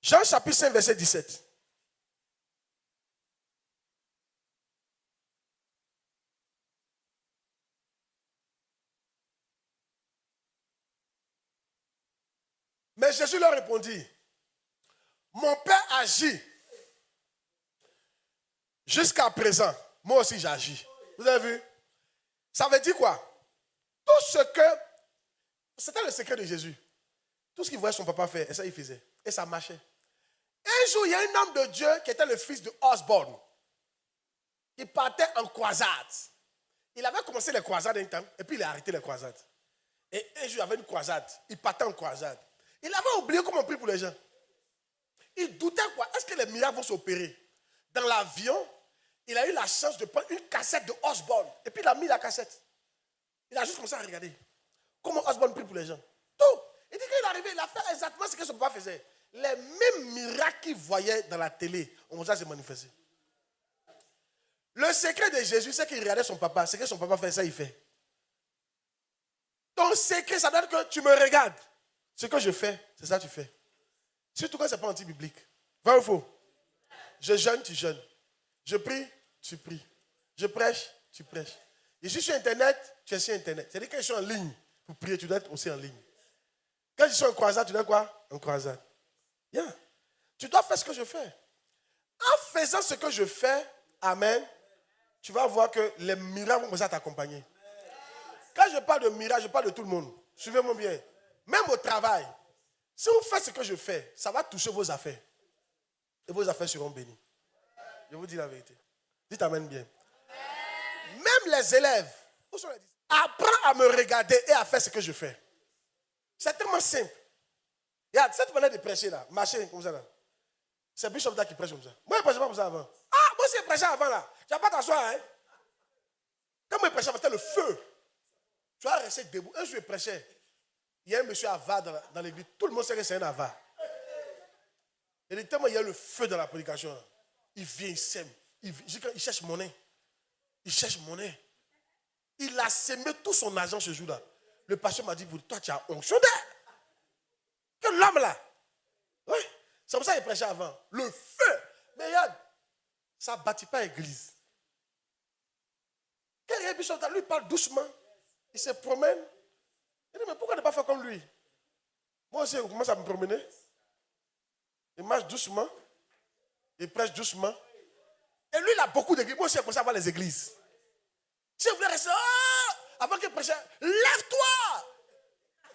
Jean chapitre 5, verset 17. Mais Jésus leur répondit, mon Père agit jusqu'à présent. Moi aussi j'agis. Vous avez vu? Ça veut dire quoi? Tout ce que... C'était le secret de Jésus. Tout ce qu'il voyait son papa faire, et ça il faisait. Et ça marchait. Un jour, il y a un homme de Dieu qui était le fils de Osborne. Il partait en croisade. Il avait commencé les croisades un temps, et puis il a arrêté les croisades. Et un jour, il y avait une croisade. Il partait en croisade. Il avait oublié comment on prie pour les gens. Il doutait quoi? Est-ce que les miracles vont s'opérer? Dans l'avion, il a eu la chance de prendre une cassette de Osborne. Et puis il a mis la cassette. Il a juste commencé à regarder. Comment Osborne prie pour les gens. Tout. Il dit qu'il est arrivé, il a fait exactement ce que son papa faisait. Les mêmes miracles qu'il voyait dans la télé, on va se manifester. Le secret de Jésus, c'est qu'il regardait son papa. Ce que son papa fait, ça il fait. Ton secret, ça donne que tu me regardes. Ce que je fais, c'est ça que tu fais. Surtout quand ce n'est pas anti-biblique. Vrai ou faux? Je jeûne, tu jeûnes. Je prie, tu pries. Je prêche, tu prêches. Je suis sur Internet, tu es sur Internet. C'est-à-dire que quand je suis en ligne pour prier, tu dois être aussi en ligne. Quand je suis en croisade, tu dois quoi? En croisade. Yeah. Tu dois faire ce que je fais. En faisant ce que je fais, amen, tu vas voir que les miracles vont commencer à t'accompagner. Quand je parle de miracles, je parle de tout le monde. Suivez-moi bien. Même au travail, si vous faites ce que je fais, ça va toucher vos affaires. Et vos affaires seront bénies. Je vous dis la vérité. Dites amen bien. Même les élèves, où sont les disciples? Apprends à me regarder et à faire ce que je fais. C'est tellement simple. Regarde, cette manière de prêcher là, marcher comme ça là. C'est Bishop qui prêche comme ça. Moi, je ne prêchais pas comme ça avant. Ah, moi aussi, je prêchais avant là. Tu ne vas pas t'asseoir, hein. Quand moi, je prêchais, c'était le feu. Tu vas rester debout. Un jour, je prêchais. Il y a un monsieur Ava dans l'église. Tout le monde sait que c'est un Ava. Et tellement il y a le feu dans la prédication. Là. Il vient, il sème. Il cherche monnaie. Il cherche monnaie. Il a sémé tout son argent ce jour-là. Le pasteur m'a dit, pour toi, tu as onction d'air. Que l'homme là. Oui. C'est pour ça qu'il prêchait avant. Le feu. Mais regarde, ça ne bâtit pas l'église. Quand Rabbi Bishop, lui parle doucement. Il se promène. Il dit, mais pourquoi ne pas faire comme lui? Moi aussi, je commence à me promener. Il marche doucement. Il prêche doucement. Et lui, il a beaucoup d'églises. Moi aussi, je commence à voir les églises. Si vous voulez rester, avant qu'il prêche, lève-toi.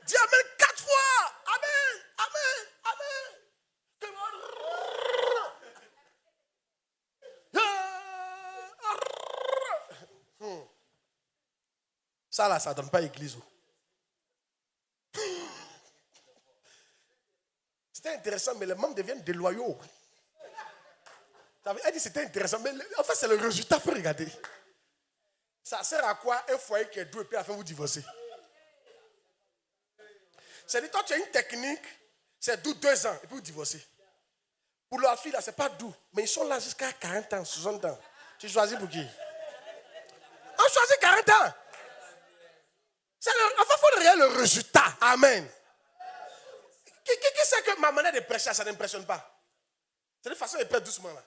Dis Amen 4 fois. Amen, Amen, Amen. Ça là, ça ne donne pas église. C'était intéressant, mais les membres deviennent déloyaux. Elle dit c'était intéressant, mais en fait c'est le résultat, il faut regarder. Ça sert à quoi un foyer qui est doux et puis à la fin vous divorcez? C'est-à-dire toi tu as une technique, c'est doux 2 ans et puis vous divorcez. Pour leur fille là, c'est pas doux, mais ils sont là jusqu'à 40 ans, 60 ans. Tu choisis pour qui? On choisit 40 ans. Enfin, il faut regarder le résultat. Amen. Qui sait que ma manière de prêcher, ça n'impressionne pas? C'est de façon de prêcher doucement là.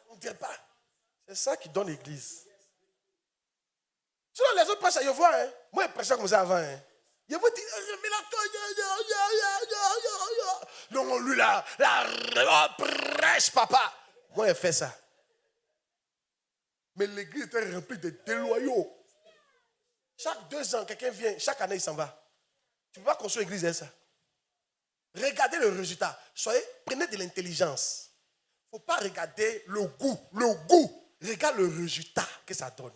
On ne dirait pas. C'est ça qui donne l'église. Sinon, les autres prêchent, je vois. Hein. Moi, je prêchais comme ça avant. Hein. Je vous dis, non, lui là, prêche, papa. Moi, il fait ça. Mais l'église était remplie de déloyaux. Chaque 2 ans, quelqu'un vient, chaque année, il s'en va. Tu ne peux pas construire l'église avec ça. Regardez le résultat. Prenez de l'intelligence. Il ne faut pas regarder le goût. Le goût. Regarde le résultat que ça donne.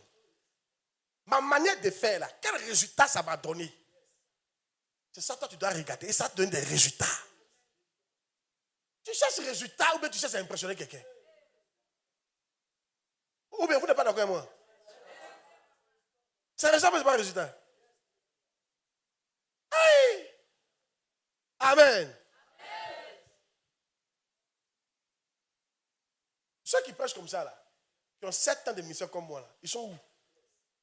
Ma manière de faire là, quel résultat ça m'a donné? C'est ça, toi, tu dois regarder et ça te donne des résultats. Tu cherches résultat ou bien tu cherches à impressionner quelqu'un? Ou bien vous n'êtes pas d'accord avec moi? C'est résultat, mais ce n'est pas un résultat. Hey! Amen. Ceux qui prêchent comme ça, là, qui ont 7 ans de mission comme moi, là, ils sont où?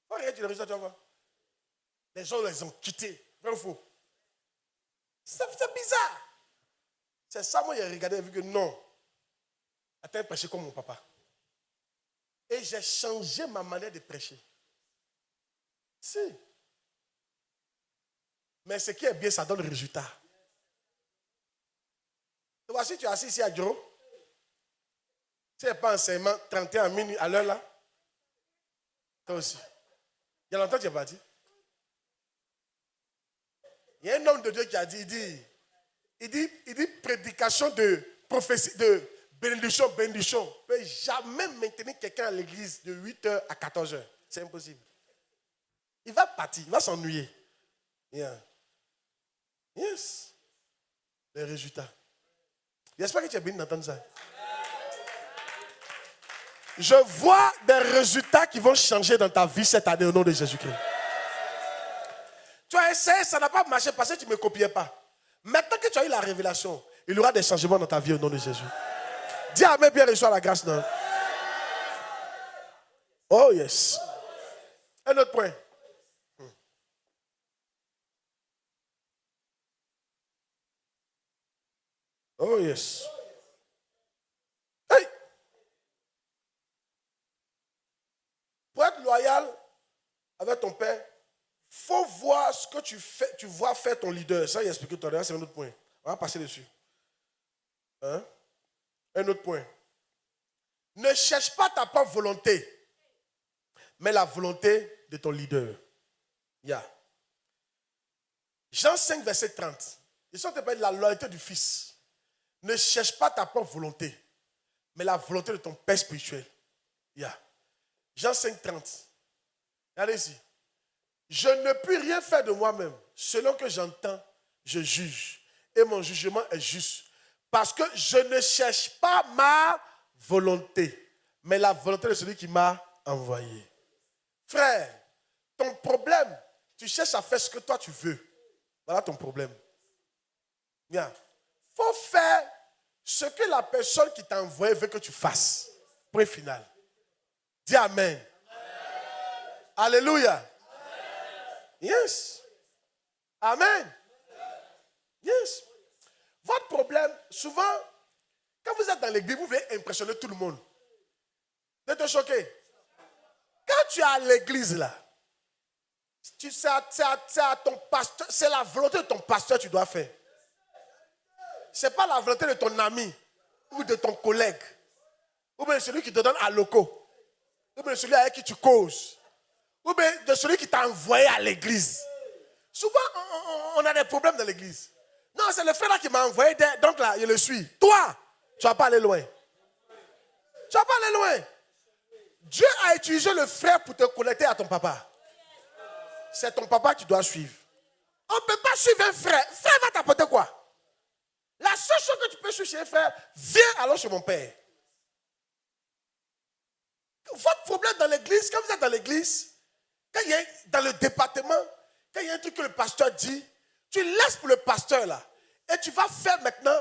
Regarde les résultats, tu vas voir. Les gens les ont quittés. Vrai ou faux? C'est bizarre. C'est ça, moi, j'ai regardé et vu que non. Attends, prêcher comme mon papa. Et j'ai changé ma manière de prêcher. Si. Mais ce qui est bien, ça donne le résultat. Tu vois, si tu es assis ici à Giro, tu n'es pas enseignement 31 minutes à l'heure là, toi aussi. Il y a longtemps que tu es parti. Il y a un homme de Dieu qui a dit, il dit prédication de prophétie, de bénédiction. Ne peut jamais maintenir quelqu'un à l'église de 8h à 14h. C'est impossible. Il va partir, il va s'ennuyer. Yeah. Yes. Les résultats. J'espère que tu es béni d'entendre ça. Je vois des résultats qui vont changer dans ta vie cette année au nom de Jésus-Christ. Tu as essayé, ça n'a pas marché parce que tu ne me copiais pas. Maintenant que tu as eu la révélation, il y aura des changements dans ta vie au nom de Jésus. Dis Amen, bien reçois la grâce. Non? Oh yes. Un autre point. Oh yes. Hey. Pour être loyal avec ton père, il faut voir ce que tu fais, tu vois faire ton leader. Ça, il a expliqué tout à l'heure, c'est un autre point. On va passer dessus. Hein? Un autre point. Ne cherche pas ta propre volonté, mais la volonté de ton leader. Yeah. Jean 5, verset 30. Ils sont appelés la loyauté du Fils. Ne cherche pas ta propre volonté, mais la volonté de ton Père spirituel. Yeah. Jean 5, 30. Regardez ici. Je ne puis rien faire de moi-même. Selon que j'entends, je juge. Et mon jugement est juste. Parce que je ne cherche pas ma volonté, mais la volonté de celui qui m'a envoyé. Frère, ton problème, tu cherches à faire ce que toi tu veux. Voilà ton problème. Bien. Il faut faire ce que la personne qui t'a envoyé veut que tu fasses. Point final. Dis Amen. Alléluia. Yes. Amen. Yes. Votre problème, souvent, quand vous êtes dans l'église, vous voulez impressionner tout le monde. Ne te choquer. Quand tu es à l'église là, c'est à ton pasteur, c'est la volonté de ton pasteur que tu dois faire. Ce n'est pas la volonté de ton ami ou de ton collègue ou bien celui qui te donne à loco ou bien celui avec qui tu causes ou bien de celui qui t'a envoyé à l'église. Souvent, on a des problèmes dans l'église. Non, c'est le frère là qui m'a envoyé, donc là, je le suis. Toi, tu ne vas pas aller loin. Tu ne vas pas aller loin. Dieu a utilisé le frère pour te connecter à ton papa. C'est ton papa que tu dois suivre. On ne peut pas suivre un frère. Frère va t'apporter quoi? La seule chose que tu peux suivre chez un frère, viens alors chez mon père. Votre problème dans l'église, quand vous êtes dans l'église, quand il y a dans le département, quand il y a un truc que le pasteur dit, tu laisses pour le pasteur là. Et tu vas faire maintenant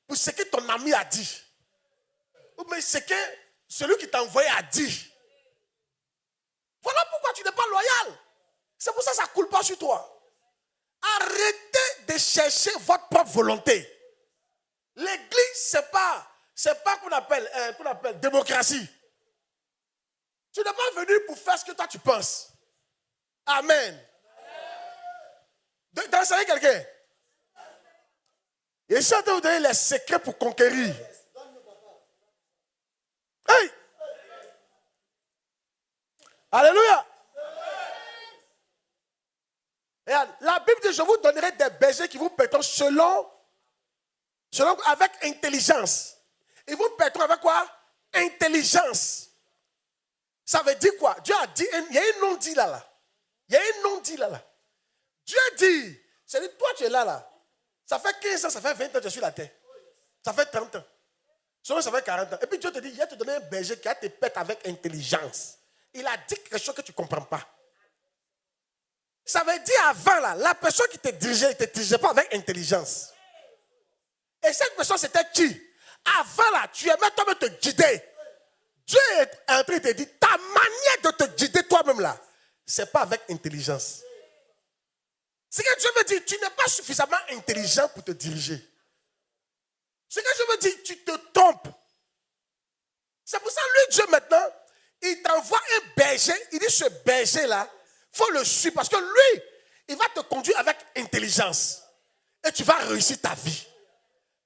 pour ce que ton ami a dit. Ou bien ce que celui qui t'a envoyé a dit. Voilà pourquoi tu n'es pas loyal. C'est pour ça que ça ne coule pas sur toi. Arrêtez de chercher votre propre volonté. L'église, c'est pas qu'on appelle démocratie. Tu n'es pas venu pour faire ce que toi tu penses. Amen. D'enseigner quelqu'un. Et je suis en train de vous donner les secrets pour conquérir. Hey! Alléluia! Regarde, la Bible dit, je vous donnerai des bergers qui vous paieront selon avec intelligence. Ils vous paieront avec quoi? Intelligence. Ça veut dire quoi? Dieu a dit, il y a un non-dit là. Il y a un non-dit là. Dieu dit, c'est-à-dire toi tu es là. Ça fait 15 ans, ça fait 20 ans que je suis sur la terre. Ça fait 30 ans. Sinon, ça fait 40 ans. Et puis Dieu te dit, il va te donner un berger qui va te pète avec intelligence. Il a dit quelque chose que tu ne comprends pas. Ça veut dire avant là, la personne qui te dirigeait, ne te dirigeait pas avec intelligence. Et cette personne c'était qui? Avant là, tu aimais toi-même te guider. Dieu est en train de te dire, ta manière de te guider toi-même là, ce n'est pas avec intelligence. Ce que Dieu veut dire, tu n'es pas suffisamment intelligent pour te diriger. Ce que Dieu veut dire, tu te trompes. C'est pour ça, lui, Dieu maintenant, il t'envoie un berger. Il dit, ce berger-là, il faut le suivre parce que lui, il va te conduire avec intelligence. Et tu vas réussir ta vie.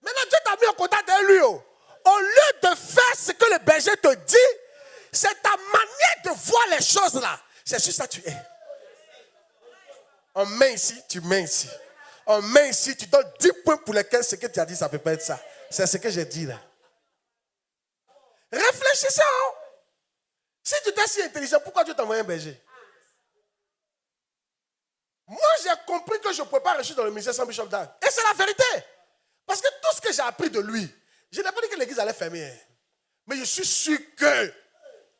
Maintenant, Dieu t'a mis en contact avec lui. Au lieu de faire ce que le berger te dit, c'est ta manière de voir les choses là. C'est sur ça que tu es. On met ici, tu mets ici. On met ici, tu donnes 10 points pour lesquels ce que tu as dit, ça ne peut pas être ça. C'est ce que j'ai dit là. Réfléchissez. Hein? Si tu étais si intelligent, pourquoi Dieu t'a envoyé un berger? Moi, j'ai compris que je ne pouvais pas réussir dans le ministère sans Bishop Dag. Et c'est la vérité. Parce que tout ce que j'ai appris de lui, je n'ai pas dit que l'église allait fermer. Mais je suis sûr que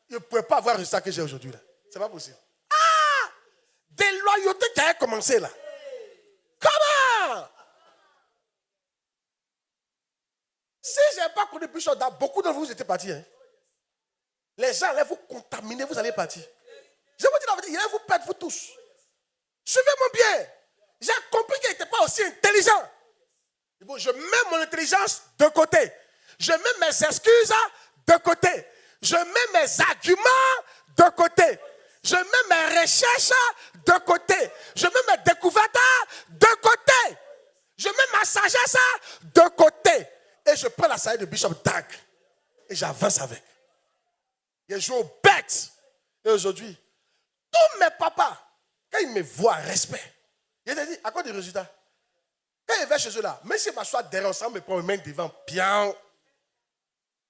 je ne pouvais pas avoir le résultat que j'ai aujourd'hui. Ce n'est pas possible. Ah! Des loyautés qui avaient commencé là. Comment? Si je n'avais pas connu Bishop Dag, beaucoup de vous étaient partis. Hein. Les gens allaient vous contaminer, vous allez partir. Je vous dis la vérité, ils allaient vous perdre, vous tous. Suivez-moi bien. J'ai compris qu'il n'était pas aussi intelligent. Bon, je mets mon intelligence de côté. Je mets mes excuses de côté. Je mets mes arguments de côté. Je mets mes recherches de côté. Je mets mes découvertes de côté. Je mets ma sagesse de côté. Et je prends la sagesse de Bishop Dag. Et j'avance avec. Il joue aux bêtes. Et aujourd'hui, tous mes papas, quand ils me voient, respect. Ils te disent, à quoi des résultats? Quand ils viennent chez eux là, même si je m'assois derrière, ça me prend une main devant, bien.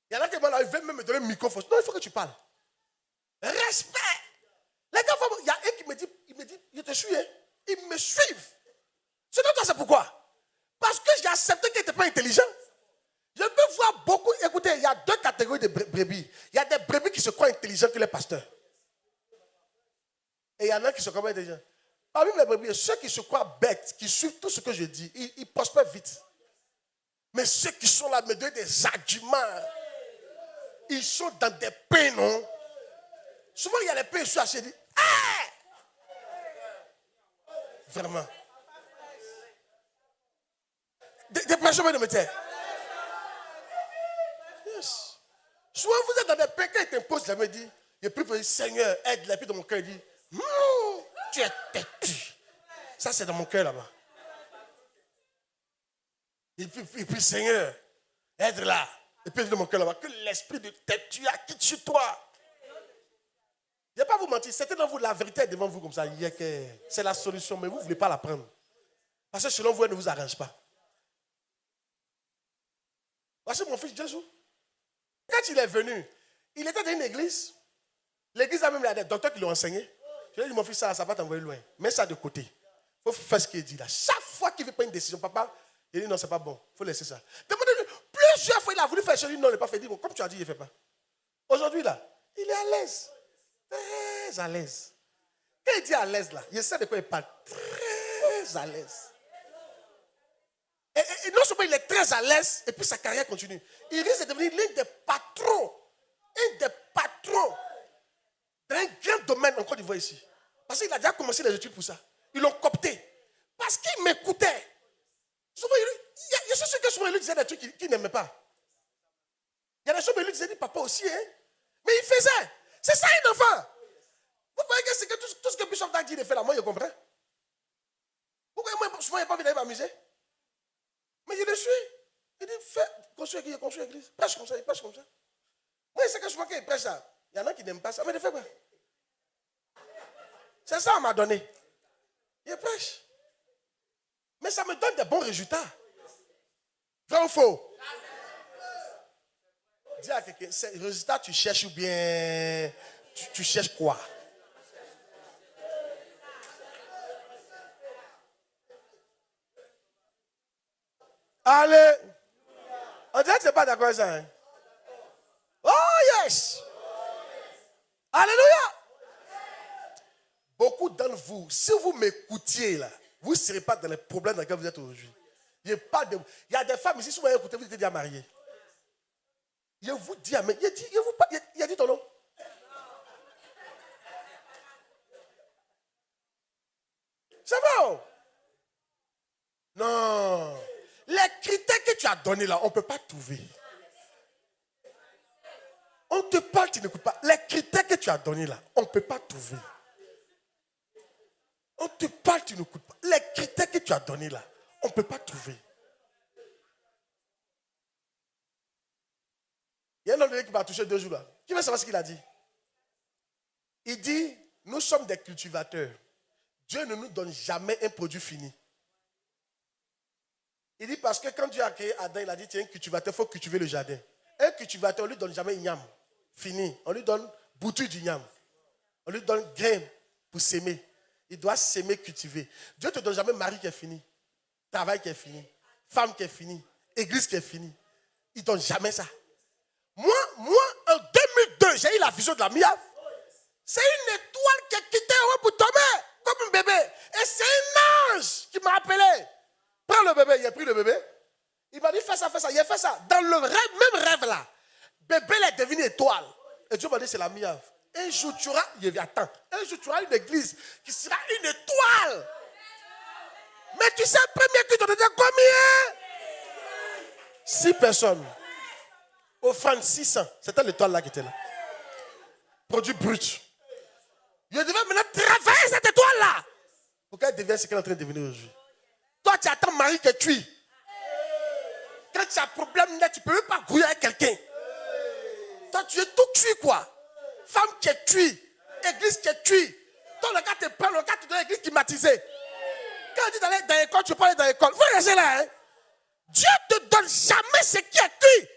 Il y en a qui veulent même me donner un microphone. Non, il faut que tu parles. Respect. Les gars, il y a un qui me dit, je te suis, hein? Ils me suivent. Sinon, toi, c'est pourquoi? Parce que j'ai accepté qu'il n'était pas intelligent. Je peux voir beaucoup, écoutez, il y a 2 catégories de brebis. Il y a des brebis qui se croient intelligents que les pasteurs. Et il y en a qui se croient intelligents. Parmi les brebis, ceux qui se croient bêtes, qui suivent tout ce que je dis, ils prospèrent vite. Mais ceux qui sont là, me donnent des arguments. Ils sont dans des pains, non? Souvent, il y a les pains, je suis assis, je dis, ah! Vraiment. Dépêchez-moi de me taire. Yes. Souvent, vous êtes dans des pains, quand ils t'imposent, je me dis, je prie pour le Seigneur, aide la vie dans mon cœur, il dit, tu es têtu. Ça, c'est dans mon cœur là-bas. Et puis, Seigneur, aide-la. Et puis, dans mon cœur là-bas, que l'esprit de têtu quitte sur toi. Je ne vais pas vous mentir, c'était dans vous, la vérité est devant vous comme ça. C'est la solution, mais vous ne voulez pas la prendre. Parce que selon vous, elle ne vous arrange pas. Voici mon fils Jésus. Quand il est venu, il était dans une église. L'église a même des docteurs qui l'ont enseigné. Je lui ai dit, mon fils, ça va t'envoyer loin. Mets ça de côté. Il faut faire ce qu'il dit là. Chaque fois qu'il veut prendre une décision, papa, il dit non, c'est pas bon. Il faut laisser ça. Demandez-lui, plusieurs fois il a voulu faire chez lui, non, il n'a pas fait. Il dit, bon, comme tu as dit, il ne fait pas. Aujourd'hui là, il est à l'aise. Très à l'aise. Quand il dit à l'aise là, il sait de quoi il parle. Très à l'aise. Et non seulement il est très à l'aise, et puis sa carrière continue. Il risque de devenir l'un des patrons. Un des patrons. Dans un grand domaine en Côte d'Ivoire ici. Parce qu'il a déjà commencé les études pour ça. Ils l'ont coopté. Parce qu'il m'écoutait. Souvent, je suis sûr que souvent il lui disait des trucs qu'il n'aimait pas. Il y a des choses où il lui disait, papa aussi, hein. Mais il faisait. C'est ça un enfant. Vous voyez que c'est que tout ce que Bishop Dag dit, il fait là, moi je comprends. Pourquoi moi, souvent il n'y a pas envie d'aller m'amuser? Mais je le suis. Il dit, fais, construis l'église. Prêche comme ça, il prêche comme ça. Moi, c'est que souvent qu'il prêche ça. Il y en a qui n'aiment pas ça. Mais il fait quoi? C'est ça qu'on m'a donné. Il prêche. Mais ça me donne des bons résultats. Vrai ou faux? Dis à quelqu'un, ces résultats, tu cherches ou bien tu cherches quoi? Allez. On dirait que tu n'es pas d'accord avec ça. Hein? Oh yes. Alléluia. Beaucoup d'entre vous, si vous m'écoutiez là, vous ne serez pas dans les problèmes dans lesquels vous êtes aujourd'hui. Il y a des femmes ici, si vous m'écoutez, vous êtes déjà mariés. Je vous dis, mais il a dit ton nom. C'est vrai. Non. Les critères que tu as donnés là, on ne peut pas trouver. On te parle, tu n'écoutes pas. Les critères que tu as donnés là, on ne peut pas trouver. On te parle, tu n'écoutes pas. Les critères que tu as donnés là, on ne peut pas trouver. Il y a un homme qui m'a touché 2 jours là. Qui veut savoir ce qu'il a dit? Il dit, nous sommes des cultivateurs. Dieu ne nous donne jamais un produit fini. Il dit parce que quand Dieu a créé Adam, il a dit tiens, un cultivateur, il faut cultiver le jardin. Un cultivateur, on ne lui donne jamais igname. Fini. On lui donne bouture d'igname. On lui donne grain pour s'aimer. Il doit s'aimer, cultiver. Dieu ne te donne jamais mari qui est fini. Travail qui est fini. Femme qui est finie. Église qui est finie. Il ne donne jamais ça. Moi, en 2002, j'ai eu la vision de la miave. C'est une étoile qui est quittée pour tomber, comme un bébé. Et c'est un ange qui m'a appelé. Prends le bébé. Il a pris le bébé. Il m'a dit, fais ça, fais ça. Il a fait ça. Dans le rêve, même rêve là, bébé est devenu étoile. Et Dieu m'a dit, c'est la miave. Un jour, tu auras, attends, un jour, tu auras une église qui sera une étoile. Mais tu sais, le premier qui te donne combien? 6 personnes. Offrande 600. C'était l'étoile là qui était là. Produit brut. Je devais maintenant travailler cette étoile là. Pour qu'elle devienne ce qu'elle est en train de devenir aujourd'hui. Toi, tu attends Marie qui est cuit. Quand tu as un problème là, tu ne peux même pas grouiller avec quelqu'un. Toi, tu es tout cuit quoi. Femme qui est cuit. Église qui est cuit. Toi, le gars te prend, le gars te donne l'église climatisée. Quand on dit d'aller dans l'école, tu peux aller dans l'école. Vous voyez là, hein? Dieu ne te donne jamais ce qui est cuit.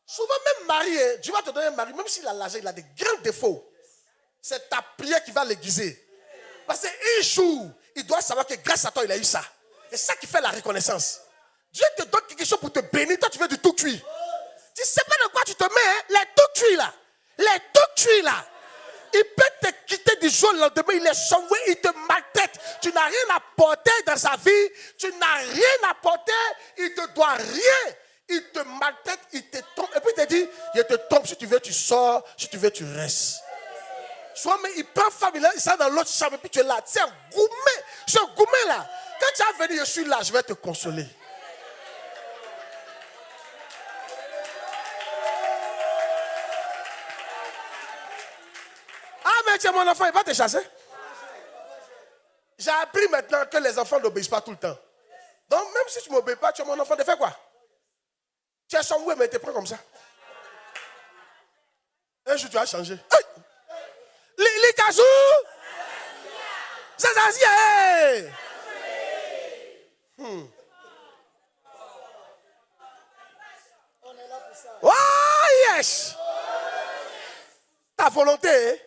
Souvent même Marie, hein, Dieu va te donner un mari, même s'il a l'âge, il a des grands défauts. C'est ta prière qui va l'aiguiser. Parce qu'un jour, il doit savoir que grâce à toi, il a eu ça. Et c'est ça qui fait la reconnaissance. Dieu te donne quelque chose pour te bénir, toi tu veux du tout cuit. Tu ne sais pas de quoi tu te mets, hein? Les tout cuits là. Les tout cuits là. Il peut te quitter du jour au lendemain, il est sombre, il te maltraite. Tu n'as rien à porter dans sa vie, tu n'as rien à porter, il ne te doit rien. Il te maltraite, il te trompe. Et puis il te dit, je te trompe, si tu veux tu sors, si tu veux tu restes. Soit mais il prend femme, il sort dans l'autre chambre, et puis tu es là. C'est un gourmet, ce gourmet là. Quand tu vas venir, je suis là, je vais te consoler. Ah mais tu es mon enfant, il va te chasser. J'ai appris maintenant que les enfants n'obéissent pas tout le temps. Donc même si tu ne m'obéis pas, tu es mon enfant, tu fais quoi? Tu es son ouais, mais tu te prends comme ça. Un jour, tu as changé. Hey! Les casous! C'est ça, hey! Oh, yes! Ta volonté, hein?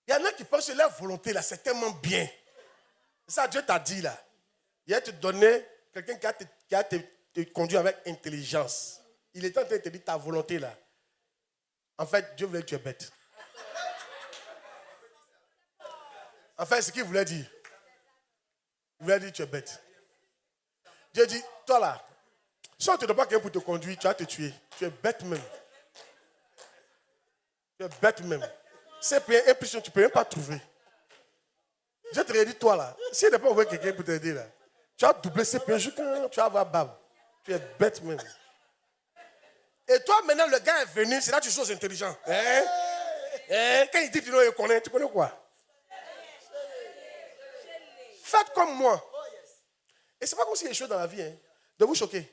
Il y en a qui pensent que leur volonté, là, c'est tellement bien. Ça, Dieu t'a dit, là. Il va te donner quelqu'un qui a te conduit avec intelligence. Il est en train de te dire ta volonté là. En fait, Dieu voulait que tu es bête. En fait, ce qu'il voulait dire. Il voulait dire que tu es bête. Dieu dit, toi là, si on ne te donne pas quelqu'un pour te conduire, tu vas te tuer. Tu es bête même. Tu es bête même. C'est impression, tu ne peux même pas trouver. Dieu te dit, toi là, si il n'a pas envoyé quelqu'un pour t'aider là, tu as doublé ces pieds, tu vas avoir bab. Tu es bête même. Et toi, maintenant, le gars est venu, c'est là que tu choses intelligent. Hein? Hein? Quand il dit que tu connais quoi? Faites comme moi. Et c'est pas comme s'il y a des choses dans la vie, hein, de vous choquer.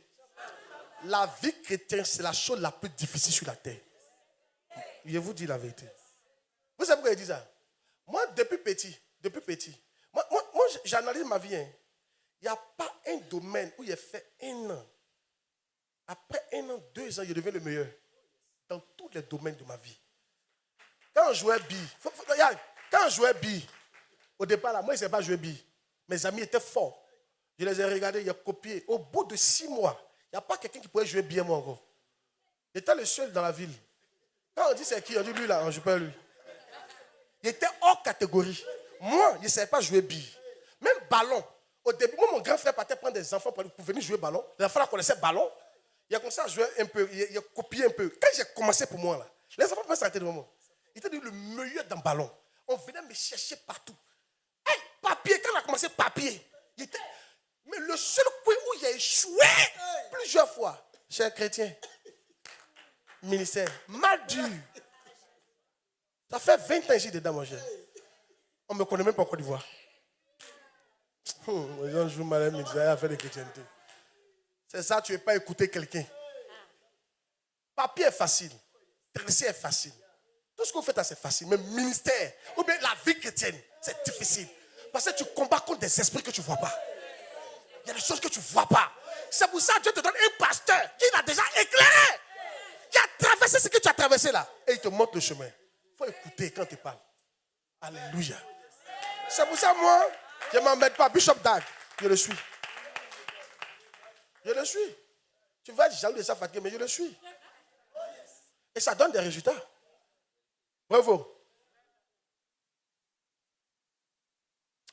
La vie chrétienne, c'est la chose la plus difficile sur la terre. Je vous dis la vérité. Vous savez pourquoi il dit ça? Moi, depuis petit, moi j'analyse ma vie. Hein. Il n'y a pas un domaine où il a fait 1 an. Après 1 an, 2 ans, je deviens le meilleur. Dans tous les domaines de ma vie. Quand on jouait billes, au départ, là, moi, je ne savais pas jouer billes. Mes amis étaient forts. Je les ai regardés, ils ont copié. Au bout de 6 mois, il n'y a pas quelqu'un qui pouvait jouer bien moi encore. J'étais le seul dans la ville. Quand on dit c'est qui, on dit lui là, on ne joue pas lui. Il était hors catégorie. Moi, je ne savais pas jouer billes. Même ballon. Au début, moi, mon grand frère partait prendre des enfants pour venir jouer ballon. Les enfants connaissaient ballon. Il a commencé à jouer un peu, il a copié un peu. Quand j'ai commencé pour moi, là, les enfants me s'arrêter devant moi. Il était le meilleur dans le ballon. On venait me chercher partout. Hey, papier, quand on a commencé papier, il était... Mais le seul coin où il a échoué plusieurs fois, cher chrétien, ministère, mal dur. Ça fait 20 ans ici dedans, mon cher. On ne me connaît même pas en Côte d'Ivoire. Les gens jouent mal à faire des chrétientés. C'est ça, tu ne veux pas écouter quelqu'un. Papier est facile. Tresser est facile. Tout ce que vous faites là, c'est facile. Mais ministère, ou bien la vie chrétienne, c'est difficile. Parce que tu combats contre des esprits que tu ne vois pas. Il y a des choses que tu ne vois pas. C'est pour ça que Dieu te donne un pasteur qui l'a déjà éclairé. Qui a traversé ce que tu as traversé là. Et il te montre le chemin. Il faut écouter quand il parle. Alléluia. C'est pour ça, moi, je ne m'embête pas. Bishop Dag, je le suis. Je le suis. Tu vas être jaloux de sa fatigue, mais je le suis. Et ça donne des résultats. Bravo.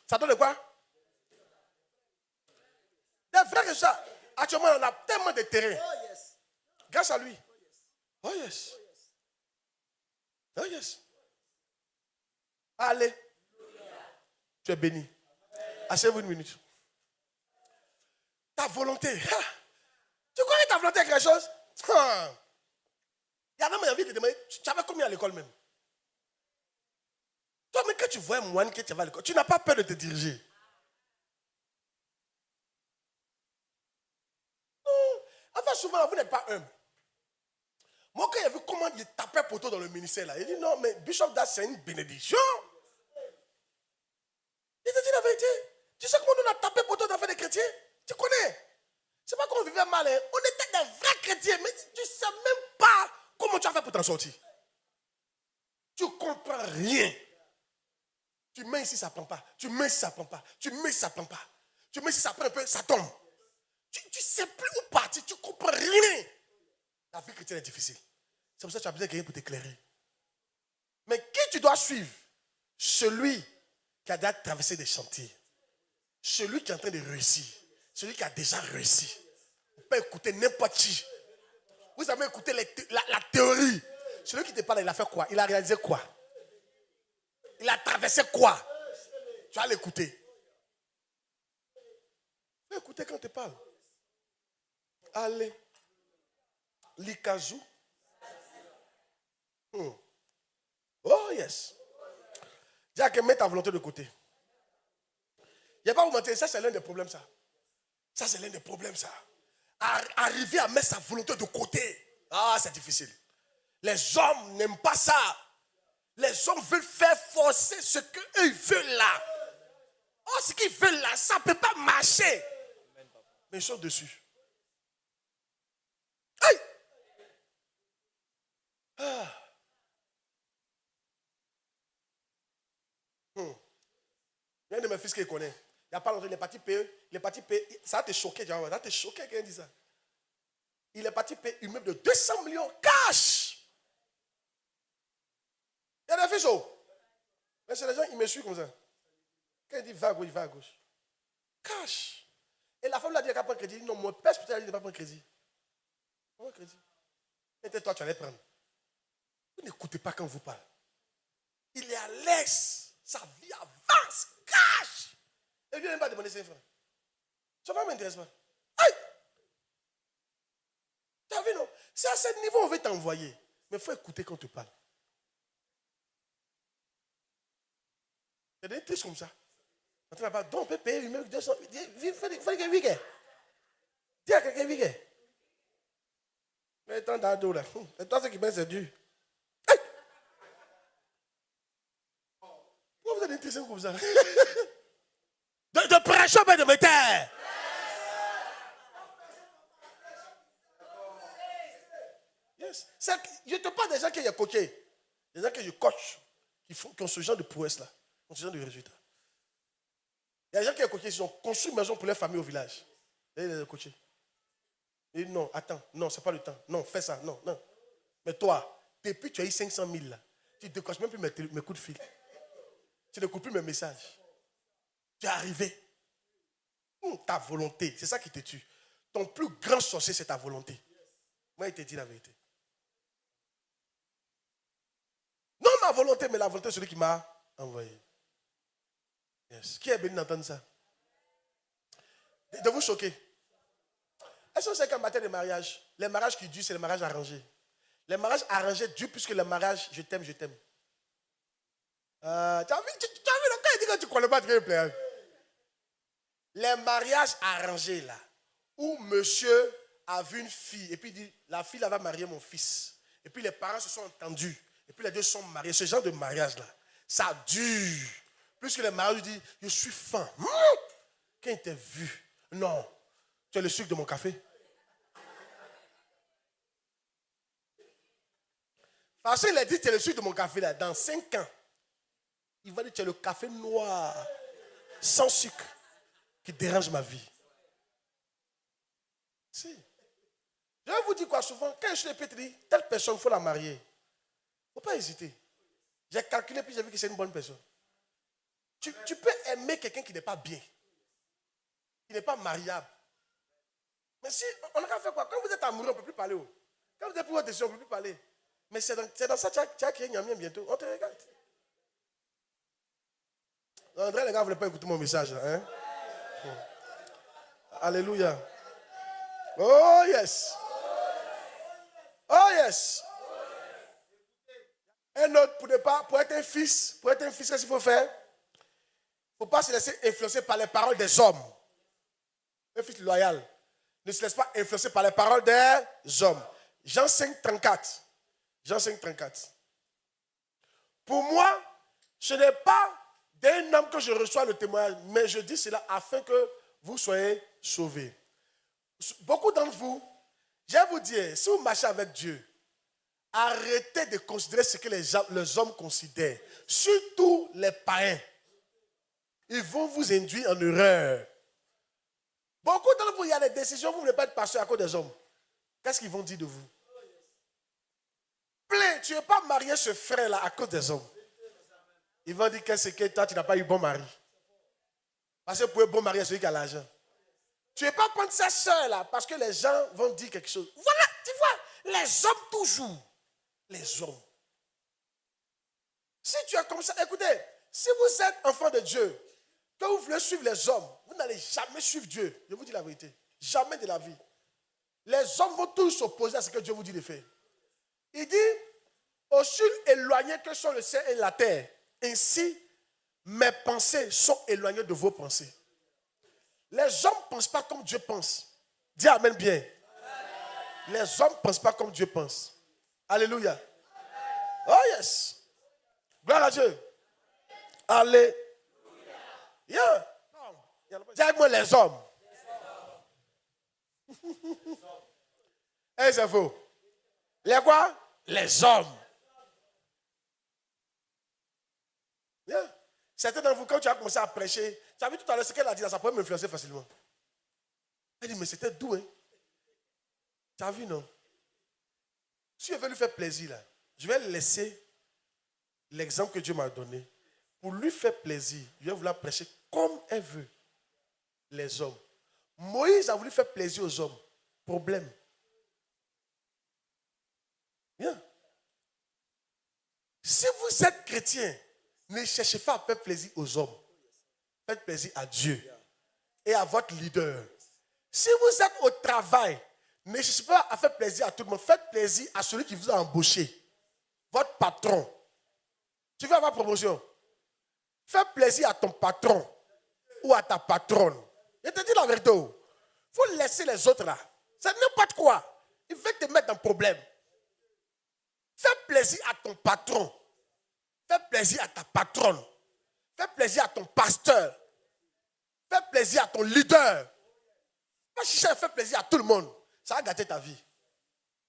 Ça donne quoi? Des vrais résultats. Actuellement, on a tellement de terrain. Grâce à lui. Oh yes. Oh yes. Allez. Tu es béni. Asseyez-vous une minute. Ta volonté. Tu crois que ta volonté est quelque chose? Il y a même envie de demander, tu avais combien à l'école même? Toi, mais quand tu vois un moine que tu vas à l'école, tu n'as pas peur de te diriger. Non. Enfin, souvent, vous n'êtes pas humble. Moi, quand j'ai vu comment il tapait poteau dans le ministère, là, il dit non, mais Bishop Das, c'est une bénédiction. Il te dit la vérité. Tu sais comment on a tapé poteau dans l'affaire des chrétiens? Tu connais? C'est pas qu'on vivait mal, hein? On était des vrais chrétiens, mais tu ne sais même pas comment tu as fait pour t'en sortir. Tu ne comprends rien. Tu mets ici, ça ne prend pas. Tu mets ici, ça ne prend pas. Tu mets ici, ça ne prend pas. Tu mets ici, ça prend un peu, ça tombe. Tu ne sais plus où partir, tu ne comprends rien. La vie chrétienne est difficile. C'est pour ça que tu as besoin de quelqu'un pour t'éclairer. Mais qui tu dois suivre? Celui qui a déjà traversé des chantiers. Celui qui est en train de réussir. Celui qui a déjà réussi. Vous pouvez écouter n'importe qui. Vous avez écouté la théorie. Celui qui te parle, il a fait quoi? Il a réalisé quoi? Il a traversé quoi? Tu vas l'écouter. Tu vas écouter quand il te parle. Allez. L'Ikazu. Oh yes. Dis-à que mets ta volonté de côté. Il n'y a pas à vous mentir, ça c'est l'un des problèmes ça. Ça c'est l'un des problèmes ça. Arriver à mettre sa volonté de côté. Ah, c'est difficile. Les hommes n'aiment pas ça. Les hommes veulent faire forcer ce qu'eux veulent là. Oh, ce qu'ils veulent là, ça ne peut pas marcher. Mais ils sont dessus. Hey! Ah. Il y a un de mes fils qui connaît. Il n'y a pas longtemps, il est parti payer. Il est parti payer. Ça va te choquer, ça va te choquer quand il dit ça. Il est parti payer une meuble de 200 millions cash. Il y a des fils oh. Mais c'est les gens, ils me suivent comme ça. Quand il dit va à gauche, il va à gauche. Cash. Et la femme l'a dit, elle n'a pas prendre crédit. Non, mon père, il n'a pas prendre crédit. Pas crédit. Et toi, tu allais prendre. Vous n'écoutez pas quand on vous parle. Il est à l'aise. Sa vie avance. Cash. Et lui, il ne vient pas demander 5 francs. Ça ne m'intéresse pas. Aïe. Tu as vu, non? C'est à ce niveau on veut t'envoyer. Mais il faut écouter quand on te parle. Il y a des trucs comme ça. Donc, on peut payer 200. Il faut que week-end. Dis à quelqu'un week-end. Mais tant d'ado là. Et toi, ce qui paye, c'est dur. Hey! Pourquoi vous avez des trucs comme ça? De prêcher de mes terres. Yes. Je te parle des gens qui ont coaché. Des gens que je coach. Qui ont ce genre de prouesse là. Qui ont ce genre de résultats. Il y a des gens qui ont coaché. Ils ont construit une maison pour leur famille au village. Et ils les ont coachés. Ils disent non, attends. Non, ce n'est pas le temps. Non, fais ça. Non, non. Mais toi, depuis tu as eu 500 000 là. Tu ne décroches même plus mes coups de fil. Tu n'écoutes plus mes messages. Tu es arrivé. Ta volonté, c'est ça qui te tue. Ton plus grand sorcier, c'est ta volonté. Moi, il te dit la vérité. Non ma volonté, mais la volonté de celui qui m'a envoyé. Yes. Qui est béni d'entendre ça? De vous choquer. Est-ce que vous savez qu'en matière de mariage, les mariages qui durent, c'est les mariages arrangés. Les mariages arrangés durent plus que les mariages je t'aime, je t'aime. Tu as vu, quand il dit que tu ne connais pas, tu veux plaire. Les mariages arrangés là, où monsieur a vu une fille, et puis il dit, la fille là va marier mon fils. Et puis les parents se sont entendus. Et puis les deux sont mariés. Ce genre de mariage-là, ça dure. Puisque les mariages disent, je suis faim. Quand il t'a vu, non, tu es le sucre de mon café. Parce qu'il a dit, tu es le sucre de mon café là. Dans 5 ans, il va dire, tu es le café noir, sans sucre, qui dérange ma vie. Si. Je vous dis quoi souvent, quand je suis épée, telle personne, il faut la marier. Il ne faut pas hésiter. J'ai calculé puis j'ai vu que c'est une bonne personne. Tu peux aimer quelqu'un qui n'est pas bien, qui n'est pas mariable. Mais si, on a qu'à faire quoi? Quand vous êtes amoureux, on ne peut plus parler. Quand vous êtes pour votre décision, on ne peut plus parler. Mais c'est dans ça que tu as créé Niamien bientôt. On te regarde. André, les gars, vous ne voulez pas écouter mon message. Hein? Alléluia. Oh yes. Oh yes. Un autre, pour être un fils, qu'est-ce qu'il faut faire? Il ne faut pas se laisser influencer par les paroles des hommes. Un fils loyal ne se laisse pas influencer par les paroles des hommes. Jean 5, 34. Jean 5, 34. Pour moi, ce n'est pas d'un homme que je reçois le témoignage, mais je dis cela afin que vous soyez sauvés. Beaucoup d'entre vous, je vais vous dire, si vous marchez avec Dieu, arrêtez de considérer ce que les hommes considèrent. Surtout les païens. Ils vont vous induire en erreur. Beaucoup d'entre vous, il y a des décisions, vous ne voulez pas être pasteur à cause des hommes. Qu'est-ce qu'ils vont dire de vous? Plein, tu ne veux pas marier ce frère-là à cause des hommes. Ils vont dire qu'est-ce que toi, tu n'as pas eu bon mari. Parce que pour un bon mari, c'est celui qui a l'argent. Tu ne veux pas prendre sa soeur-là parce que les gens vont dire quelque chose. Voilà, tu vois, les hommes toujours. Les hommes. Si tu es comme ça, écoutez, si vous êtes enfant de Dieu, que vous voulez suivre les hommes, vous n'allez jamais suivre Dieu. Je vous dis la vérité. Jamais de la vie. Les hommes vont tous s'opposer à ce que Dieu vous dit de faire. Il dit, aussi éloignés que sont le ciel et la terre, ainsi mes pensées sont éloignées de vos pensées. Les hommes ne pensent pas comme Dieu pense. Dis amen bien. Les hommes ne pensent pas comme Dieu pense. Alléluia. Oh yes. Gloire à Dieu. Alléluia. Dis avec moi les hommes. Et c'est faux. Les quoi? Les hommes. Yeah. Certains d'entre vous, quand tu as commencé à prêcher, tu as vu tout à l'heure ce qu'elle a dit, ça peut m'influencer facilement. Elle dit, mais c'était doux, hein? Tu as vu, non? Si je veux lui faire plaisir, là, je vais laisser l'exemple que Dieu m'a donné. Pour lui faire plaisir, je vais vouloir prêcher comme elle veut. Les hommes. Moïse a voulu faire plaisir aux hommes. Problème. Bien. Si vous êtes chrétien, ne cherchez pas à faire plaisir aux hommes. Faites plaisir à Dieu et à votre leader. Si vous êtes au travail, ne cherchez pas à faire plaisir à tout le monde. Faites plaisir à celui qui vous a embauché. Votre patron. Tu veux avoir promotion. Fais plaisir à ton patron ou à ta patronne. Je te dis la vérité. Il faut laisser les autres là. C'est n'importe quoi. Il veut te mettre dans le problème. Fais plaisir à ton patron. Fais plaisir à ta patronne. Fais plaisir à ton pasteur. Fais plaisir à ton leader. Pas chercher à faire plaisir à tout le monde. Ça va gâter ta vie.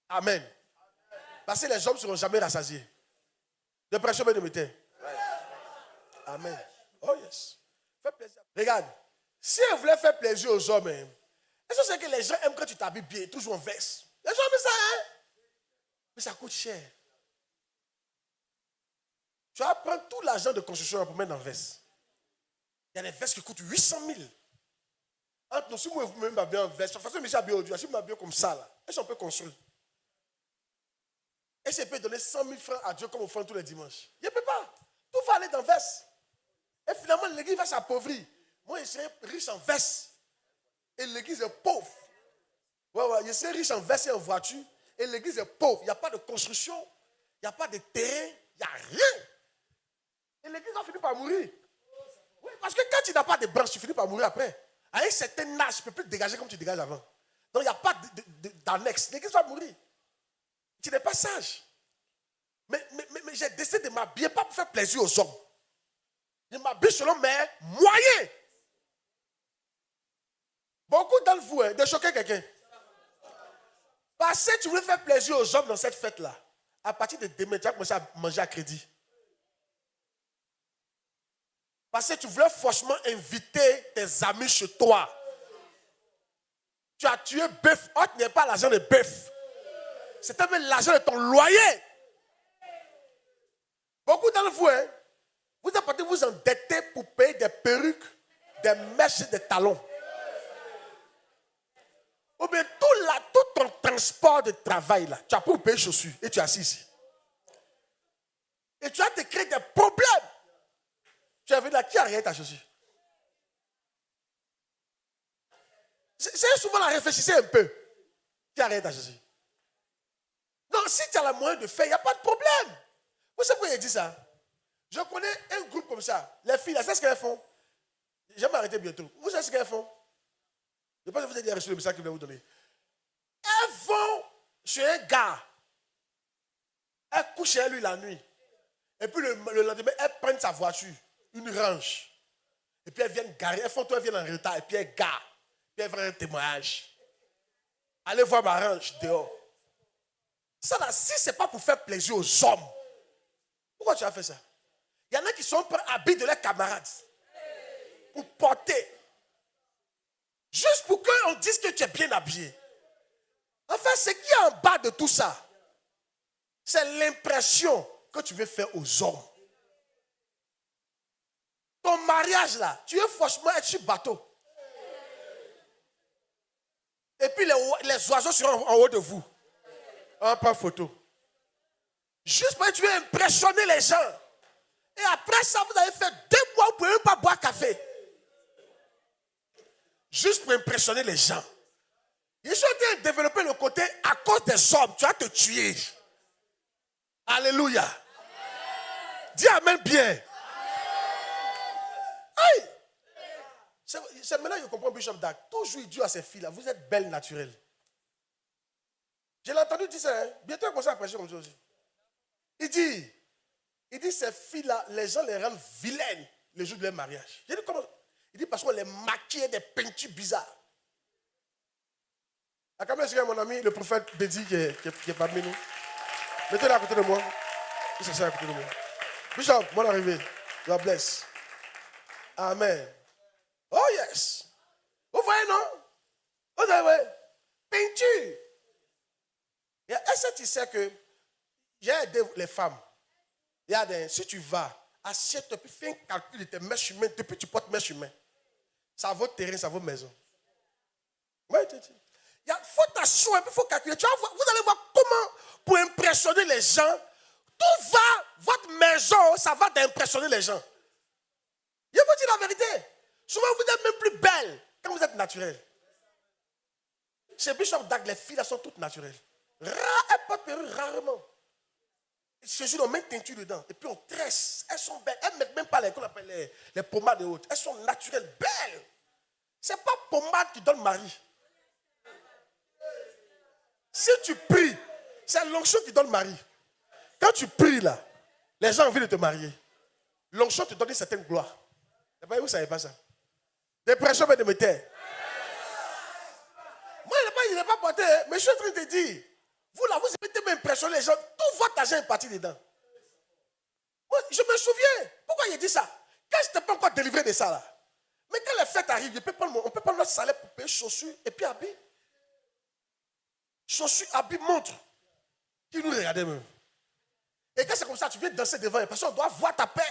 Amen. Parce que les hommes ne seront jamais rassasiés. De prêcher, de matin. Amen. Oh yes. Fais plaisir. Regarde. Si elle voulait faire plaisir aux hommes, est-ce que c'est que les gens aiment quand tu t'habilles bien, toujours en veste? Les gens aiment ça, hein? Mais ça coûte cher. Tu vas prendre tout l'argent de construction pour mettre dans la veste. Il y a des vestes qui coûtent 800 000. Entre nous, si moi je m'habille en veste, de toute façon, je me suis habillé aujourd'hui, si je m'habille comme ça, là, est-ce qu'on peut construire? Est-ce qu'on peut donner 100 000 francs à Dieu comme on fait tous les dimanches? Il ne peut pas. Tout va aller dans la veste. Et finalement, l'église va s'appauvrir. Moi, je serai riche en veste. Et l'église est pauvre. Ouais, je serai riche en veste et en voiture. Et l'église est pauvre. Il n'y a pas de construction. Il n'y a pas de terrain. Il n'y a rien. Et l'église va finir par mourir. Oui, parce que quand tu n'as pas de branches, tu finis par mourir après. À un certain âge, tu ne peux plus te dégager comme tu dégages avant. Donc, il n'y a pas d'annexe. L'église va mourir. Tu n'es pas sage. Mais j'ai décidé de m'habiller pas pour faire plaisir aux hommes. Je m'habille selon mes moyens. Beaucoup d'entre vous, de choquer quelqu'un. Parce que tu veux faire plaisir aux hommes dans cette fête-là. À partir de demain, tu vas commencer à manger à crédit. Parce que tu voulais forcément inviter tes amis chez toi. Tu as tué bœuf. Oh, tu n'as pas l'argent de bœuf. C'était même l'argent de ton loyer. Beaucoup d'entre vous, vous êtes partis vous endetter pour payer des perruques, des mèches et des talons. Ou bien tout ton transport de travail, là, tu as pour payer chaussures et tu es assis ici. Et tu as te créer des problèmes. Tu as vu là, qui a arrêté ta chaussure? C'est souvent la réfléchissez un peu. Qui a arrêté ta chaussure? Non, si tu as la moyen de faire, il n'y a pas de problème. Vous savez pourquoi il dit ça? Je connais un groupe comme ça. Les filles, là, c'est ce qu'elles font. Je vais m'arrêter bientôt. Vous savez ce qu'elles font? Je pense que vous avez déjà reçu le message que je vais vous donner. Elles vont chez un gars. Elles couchent chez lui la nuit. Et puis le lendemain, elles prennent sa voiture, une range. Et puis elles viennent garer. Elles font tout, elles viennent en retard. Et puis elles garent. Puis elles font un témoignage. Allez voir ma range dehors. Ça là, si ce n'est pas pour faire plaisir aux hommes, pourquoi tu as fait ça? Il y en a qui sont prêts à habiller de leurs camarades. Pour porter. Juste pour qu'on dise que tu es bien habillé. Enfin, ce qui est en bas de tout ça, c'est l'impression que tu veux faire aux hommes. Ton mariage là, tu veux franchement être sur bateau. Et puis les oiseaux seront en haut de vous. On prend photo. Juste parce que tu veux impressionner les gens. Et après ça, vous avez fait 2 mois, vous ne pouvez même pas boire café. Juste pour impressionner les gens. Ils sont en train de développer le côté à cause des hommes, tu vas te tuer. Alléluia. Amen. Dis amen bien. Aïe. C'est maintenant que je comprends Bishop Dag. Toujours il dit à ces filles-là, vous êtes belles naturelles. Je l'ai entendu dire ça, hein? Bientôt il commence à prêcher comme ça aussi. Il dit ces filles-là, les gens les rendent vilaines le jour de leur mariage. J'ai dit comment? Il dit parce qu'on les maquille des peintures bizarres. À quand même, mon ami, le prophète Bédi qui est parmi nous. Mettez-le à côté de moi. Il s'assied à côté de moi. Bishop, bonne arrivée. God bless. Amen. Oh yes. Vous voyez, non? Vous voyez? Peinture. Est-ce que tu sais que j'ai aidé les femmes? Si tu vas, assieds-toi, puis fais un calcul de tes mèches humaines, depuis que tu portes mèches humaines. Ça vaut terrain, ça vaut maison. Il faut t'asseoir, il faut calculer. Vous allez voir comment, pour impressionner les gens, tout va, votre maison, ça va d'impressionner les gens. Je vous dis la vérité. Souvent, vous êtes même plus belle quand vous êtes naturel. Chez Bishop Dag, les filles, elles sont toutes naturelles. Elles portent perruque rarement. Jésus, on met une teinture dedans. Et puis on tresse. Elles sont belles. Elles ne mettent même pas les pommades et autres. Elles sont naturelles, belles. Ce n'est pas pommade qui donne mari. Si tu pries, c'est l'onction qui donne mari. Quand tu pries là, les gens ont envie de te marier. L'onction te donne une certaine gloire. Vous ne savez pas ça. Dépression de me taire. Moi, je n'ai pas porté, mais je suis en train de te dire. Vous là, vous avez impressionné les gens. Tout votre argent est parti dedans. Moi, je me souviens. Pourquoi il dit ça? Quand je n'étais pas encore délivré de ça là. Mais quand les fêtes arrivent, on peut prendre notre salaire pour payer chaussures et puis habits. Chaussures, habits, montres. Qui nous regardait même. Et quand c'est comme ça, tu viens danser devant, parce qu'on doit voir ta paix.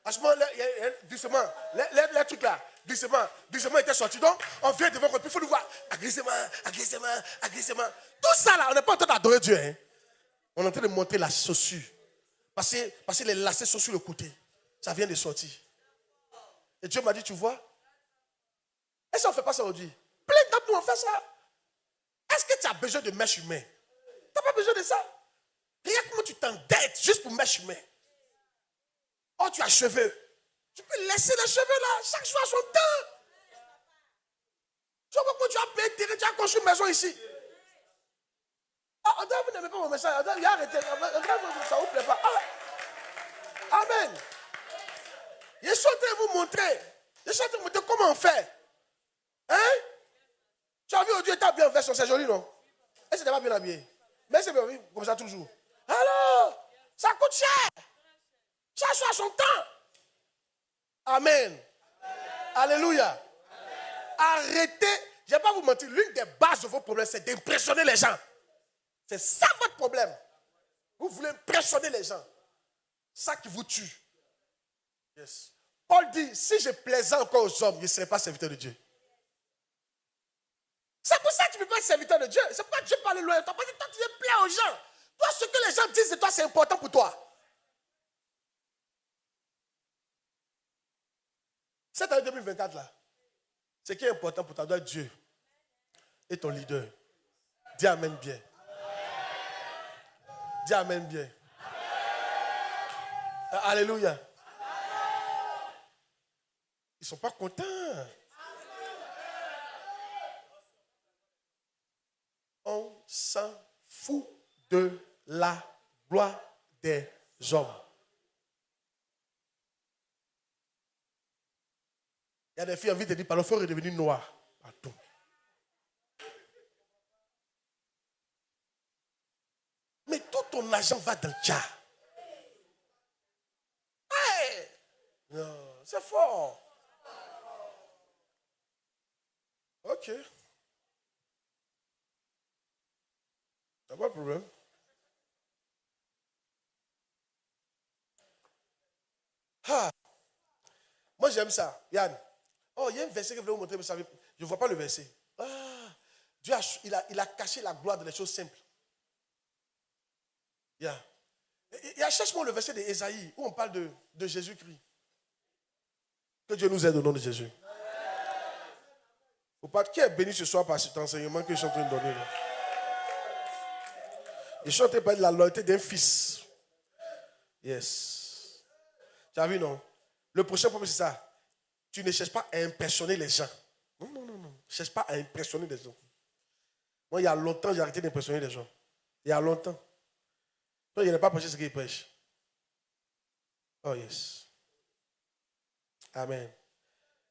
À ce moment-là, doucement, les trucs là, doucement étaient sortis. Donc, on vient devant, il faut nous voir. Agressement. Tout ça là, on n'est pas en train d'adorer Dieu. Hein. On est en train de monter la chaussure. Passer les lacets sur le côté. Ça vient de sortir. Et Dieu m'a dit, tu vois, est-ce qu'on ne fait pas ça aujourd'hui? Plein d'entre nous, on fait ça. Est-ce que tu as besoin de mèches humaines? Tu n'as pas besoin de ça. Regarde comment tu t'endettes juste pour mèches humaines. Oh, tu as cheveux. Tu peux laisser les cheveux là, chaque jour à son temps. Tu vois pourquoi tu as payé terrain, tu as construit une maison ici. Oh, on dirait que vous n'aimez pas mon message. On dirait arrêtez. On dirait que ça ne vous plaît pas. Ah. Amen. Je suis en train de vous montrer. Je suis en train de vous montrer comment on fait. Hein? Tu as vu au Dieu, tu as bien fait, c'est joli, non? Et c'était pas bien habillé. Mais c'est bien comme ça toujours. Alors, ça coûte cher. Chaque chose à son temps. Amen. Alléluia. Arrêtez. Je ne vais pas vous mentir. L'une des bases de vos problèmes, c'est d'impressionner les gens. C'est ça votre problème. Vous voulez impressionner les gens. Ça qui vous tue. Yes. Paul dit, si je plaisais encore aux hommes, je ne serais pas serviteur de Dieu. C'est pour ça que tu ne peux pas être serviteur de Dieu. C'est pourquoi Dieu parle loin de toi. Parce que toi, tu veux plaire aux gens. Toi, ce que les gens disent de toi, c'est important pour toi. Cette année 2024 là, ce qui est important pour toi doit être Dieu et ton leader. Dis amen bien. Dis amen bien. Alléluia. Ils ne sont pas contents. On s'en fout de la gloire des hommes. Il y a des filles qui ont envie de dire, pardon, il faut redevenir noir. Pardon. Mais tout ton argent va dans le tcha. Hey! Non, c'est fort. Ok. T'as pas de problème. Ah. Moi, j'aime ça. Yann. Oh, il y a un verset que je vais vous montrer, mais je ne vois pas le verset. Ah. Dieu il a caché la gloire de les choses simples. Yeah. Cherche-moi le verset d'Ésaïe où on parle de Jésus-Christ. Que Dieu nous aide au nom de Jésus. Qui est béni ce soir par cet enseignement que je suis en train de donner là? Je suis en train de parler de la loyauté d'un fils. Yes. Tu as vu, non? Le prochain problème, c'est ça. Tu ne cherches pas à impressionner les gens. Non. Ne cherche pas à impressionner les gens. Moi, il y a longtemps, j'ai arrêté d'impressionner les gens. Il y a longtemps. Donc, il n'a pas prêché ce qu'il prêche. Oh, yes. Amen.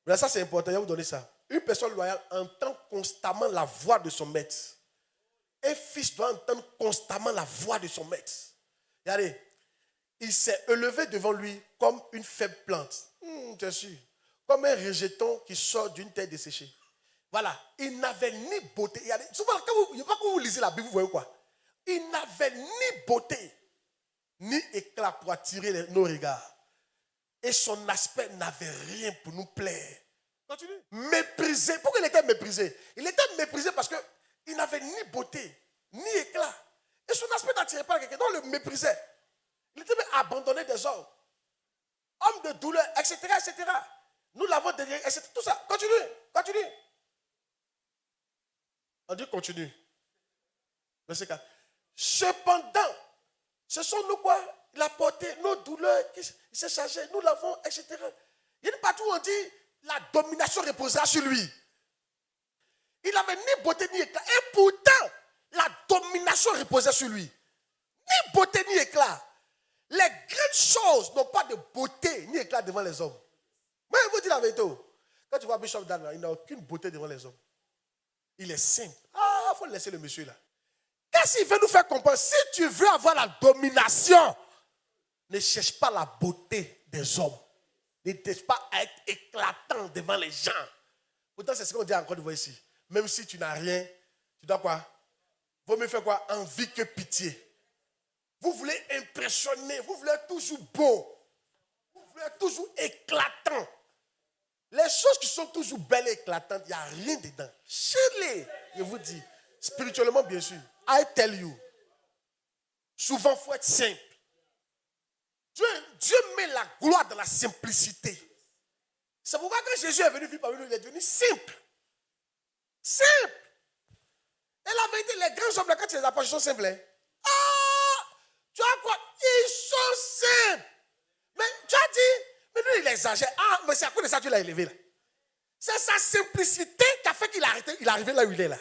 Mais ça, c'est important. Je vais vous donner ça. Une personne loyale entend constamment la voix de son maître. Un fils doit entendre constamment la voix de son maître. Regardez. Il s'est élevé devant lui comme une faible plante. Bien sûr. Comme un rejeton qui sort d'une terre desséchée. Voilà. Il n'avait ni beauté. Regardez. Souvent, quand vous lisez la Bible, vous voyez quoi? Il n'avait ni beauté, ni éclat pour attirer nos regards. Et son aspect n'avait rien pour nous plaire. Continue. Méprisé. Pourquoi il était méprisé? Il était méprisé parce qu'il n'avait ni beauté, ni éclat. Et son aspect n'attirait pas quelqu'un. Donc, on le méprisait. Il était même abandonné des hommes. Homme de douleur, etc., etc. Nous l'avons délié, etc. Tout ça. Continue. On dit continue. Verset 4. Cependant, ce sont nous quoi? Il a porté nos douleurs, il s'est chargé, nous l'avons, etc. Il y a partout où on dit la domination reposera sur lui. Il n'avait ni beauté ni éclat. Et pourtant, la domination reposait sur lui. Ni beauté ni éclat. Les grandes choses n'ont pas de beauté ni éclat devant les hommes. Moi, je vous dis la vérité. Quand tu vois Bishop Dan, il n'a aucune beauté devant les hommes. Il est simple. Ah, il faut laisser le monsieur là. Qu'est-ce qu'il veut nous faire comprendre? Si tu veux avoir la domination, ne cherche pas la beauté des hommes. Ne cherche pas à être éclatant devant les gens. Pourtant, c'est ce qu'on dit encore de voir ici. Même si tu n'as rien, tu dois quoi? Vaut mieux faire quoi? Envie que pitié. Vous voulez impressionner, vous voulez être toujours beau. Vous voulez être toujours éclatant. Les choses qui sont toujours belles et éclatantes, il n'y a rien dedans. Chez-les, je vous dis, spirituellement bien sûr. I tell you. Souvent, il faut être simple. Dieu met la gloire dans la simplicité. C'est pourquoi quand Jésus est venu vivre parmi nous, il est devenu simple. Simple. Et la vérité, les grands hommes, là, quand tu les approches, ils sont simples. Hein? Ah! Tu vois quoi? Ils sont simples. Mais tu as dit, mais lui, il exagère. Ah, mais c'est à cause de ça que tu l'as élevé là. C'est sa simplicité qui a fait qu'il a arrêté, il est arrivé là où il est là.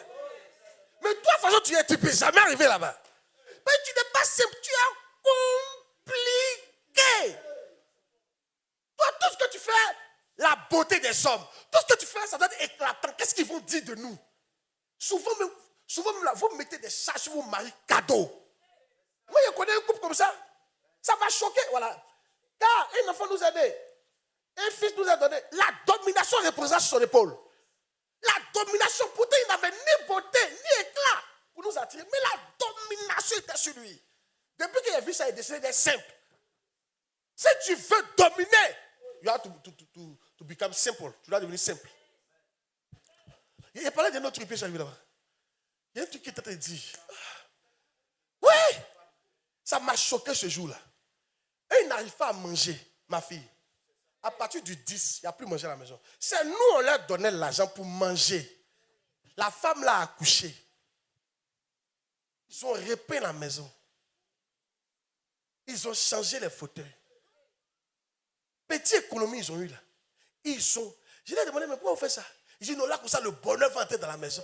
Mais toi, de toute façon, tu ne peux jamais arriver là-bas. Mais tu n'es pas simple, tu es compliqué. Toi, tout ce que tu fais, la beauté des hommes, tout ce que tu fais, ça doit être éclatant. Qu'est-ce qu'ils vont dire de nous? Souvent même là, vous mettez des charges sur vos maris cadeaux. Moi, je connais un couple comme ça. Ça m'a choqué, voilà. Car un enfant nous a donné, un fils nous a donné, la domination représente sur son épaule. La domination, pourtant il n'avait ni beauté, ni éclat pour nous attirer, mais la domination était sur lui. Depuis qu'il a vu ça, il a décidé d'être simple. Si tu veux dominer, you have to become simple. Tu dois devenir simple. Il a parlé d'un autre truc, là-bas. Il y a un truc qui t'a dit. Oui, ça m'a choqué ce jour-là. Et il n'arrive pas à manger, ma fille. À partir du 10, il n'y a plus manger à la maison. C'est nous, on leur donnait l'argent pour manger. La femme l'a accouché. Ils ont repeint la maison. Ils ont changé les fauteuils. Petite économie, ils ont eu là. Je leur ai demandé, mais pourquoi vous faites ça? Ils disent, non, là, comme ça, le bonheur va entrer dans la maison.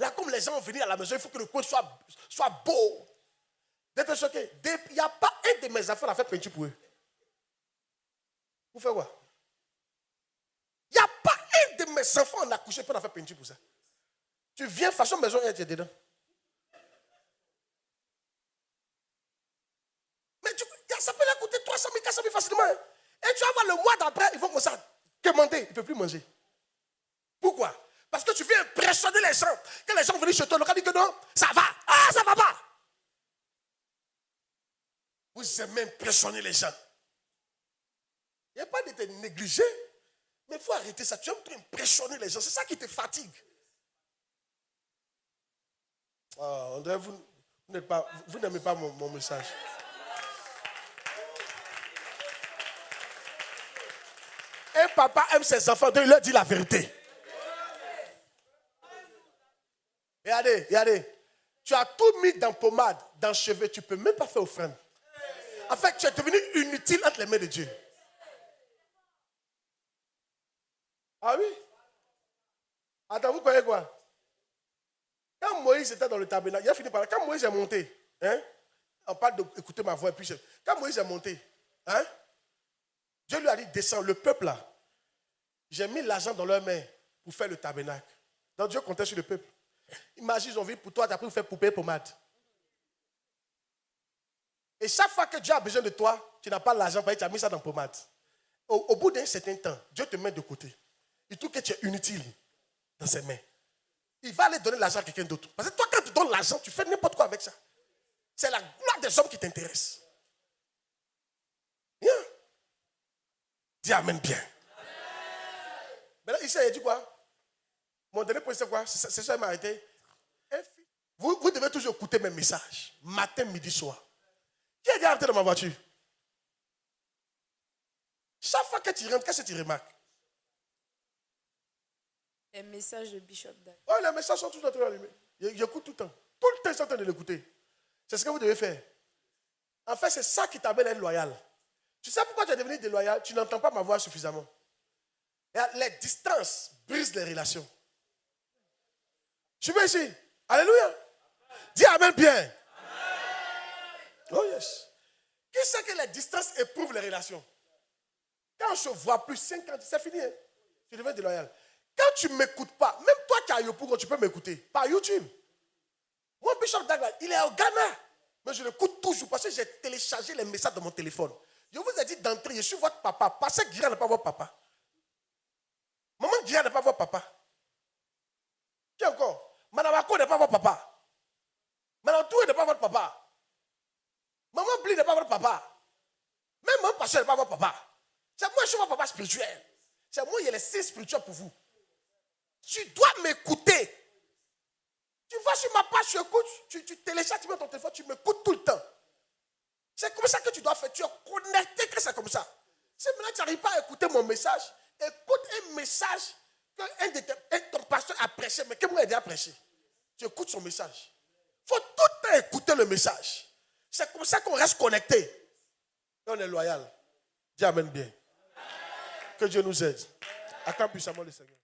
Là, comme les gens vont venir à la maison, il faut que le coin soit beau. D'être choqué. Il n'y a pas un de mes enfants à faire peinture pour eux. Vous faites quoi? Il n'y a pas un de mes enfants en accouché pour faire peinture pour ça. Tu viens, façon maison, et tu es dedans. Mais ça peut leur coûter 300 000, 400 000 facilement. Hein? Et tu vas voir le mois d'après, ils vont commencer à commander. Ils ne peuvent plus manger. Pourquoi? Parce que tu viens impressionner les gens. Quand les gens viennent chez toi, le gars dit que non, ça va. Ah, ça va pas. Vous aimez impressionner les gens. Il n'y a pas de te négliger. Mais il faut arrêter ça. Tu aimes trop impressionner les gens. C'est ça qui te fatigue. Oh, André, vous n'aimez pas mon message. Un papa aime ses enfants, donc il leur dit la vérité. Regardez. Tu as tout mis dans pommade, dans cheveux. Tu ne peux même pas faire offrande. En fait, tu es devenu inutile entre les mains de Dieu. Ah oui? Attends, vous croyez quoi? Quand Moïse était dans le tabernacle, il a fini par là. Quand Moïse est monté, hein, on parle d'écouter ma voix. Et puis, quand Moïse est monté, hein, Dieu lui a dit, descends, le peuple là. J'ai mis l'argent dans leurs mains pour faire le tabernacle. Donc Dieu comptait sur le peuple. Imagine, ils ont vu pour toi, tu as pris pour faire poupée pommade. Et chaque fois que Dieu a besoin de toi, tu n'as pas l'argent, tu as mis ça dans pommade. Au bout d'un certain temps, Dieu te met de côté. Il trouve que tu es inutile dans ses mains. Il va aller donner l'argent à quelqu'un d'autre. Parce que toi, quand tu donnes l'argent, tu fais n'importe quoi avec ça. C'est la gloire des hommes qui t'intéresse. Bien. Dis amen bien. Mais là, ici, il dit quoi? Mon dernier point, c'est quoi? C'est ça qui m'a arrêté. Vous devez toujours écouter mes messages. Matin, midi, soir. Qui est déjà arrêté dans ma voiture? Chaque fois que tu rentres, qu'est-ce que tu remarques? Les messages de Bishop Dag. Oh, les messages sont toujours allumés. J'écoute tout le temps. Tout le temps, ils sont en train de l'écouter. C'est ce que vous devez faire. En fait, c'est ça qui t'amène à être loyal. Tu sais pourquoi tu es devenu déloyal? Tu n'entends pas ma voix suffisamment. Et les distances brisent les relations. Je suis ici. Alléluia. Dis amen bien. Amen. Oh yes. Qui sait que les distances éprouvent les relations? Quand je ne vois plus 50, c'est fini. Hein? Tu deviens déloyal. Quand tu ne m'écoutes pas, même toi qui as Yopougon, tu peux m'écouter par YouTube. Moi, Bishop Dag, il est au Ghana. Mais je l'écoute toujours parce que j'ai téléchargé les messages de mon téléphone. Je vous ai dit d'entrer, je suis votre papa. Pasteur Guira n'est pas votre papa. Maman Guira n'est pas votre papa. Qui encore? Madame Ako n'est pas votre papa. Madame Toué n'est pas votre papa. Maman Bli n'est pas votre papa. Même mon pasteur n'est pas votre papa. C'est moi, je suis votre papa spirituel. C'est moi, il y a les 6 spirituels pour vous. Tu dois m'écouter. Tu vas sur ma page, tu écoutes, tu télécharges, tu mets ton téléphone, tu m'écoutes tout le temps. C'est comme ça que tu dois faire. Tu es connecté que c'est comme ça. Si maintenant tu n'arrives pas à écouter mon message, écoute un message que ton pasteur a prêché, mais que moi j'ai déjà prêché. Tu écoutes son message. Il faut tout le temps écouter le message. C'est comme ça qu'on reste connecté. Et on est loyal. Dis amen bien. Que Dieu nous aide. Acclame puissamment le Seigneur.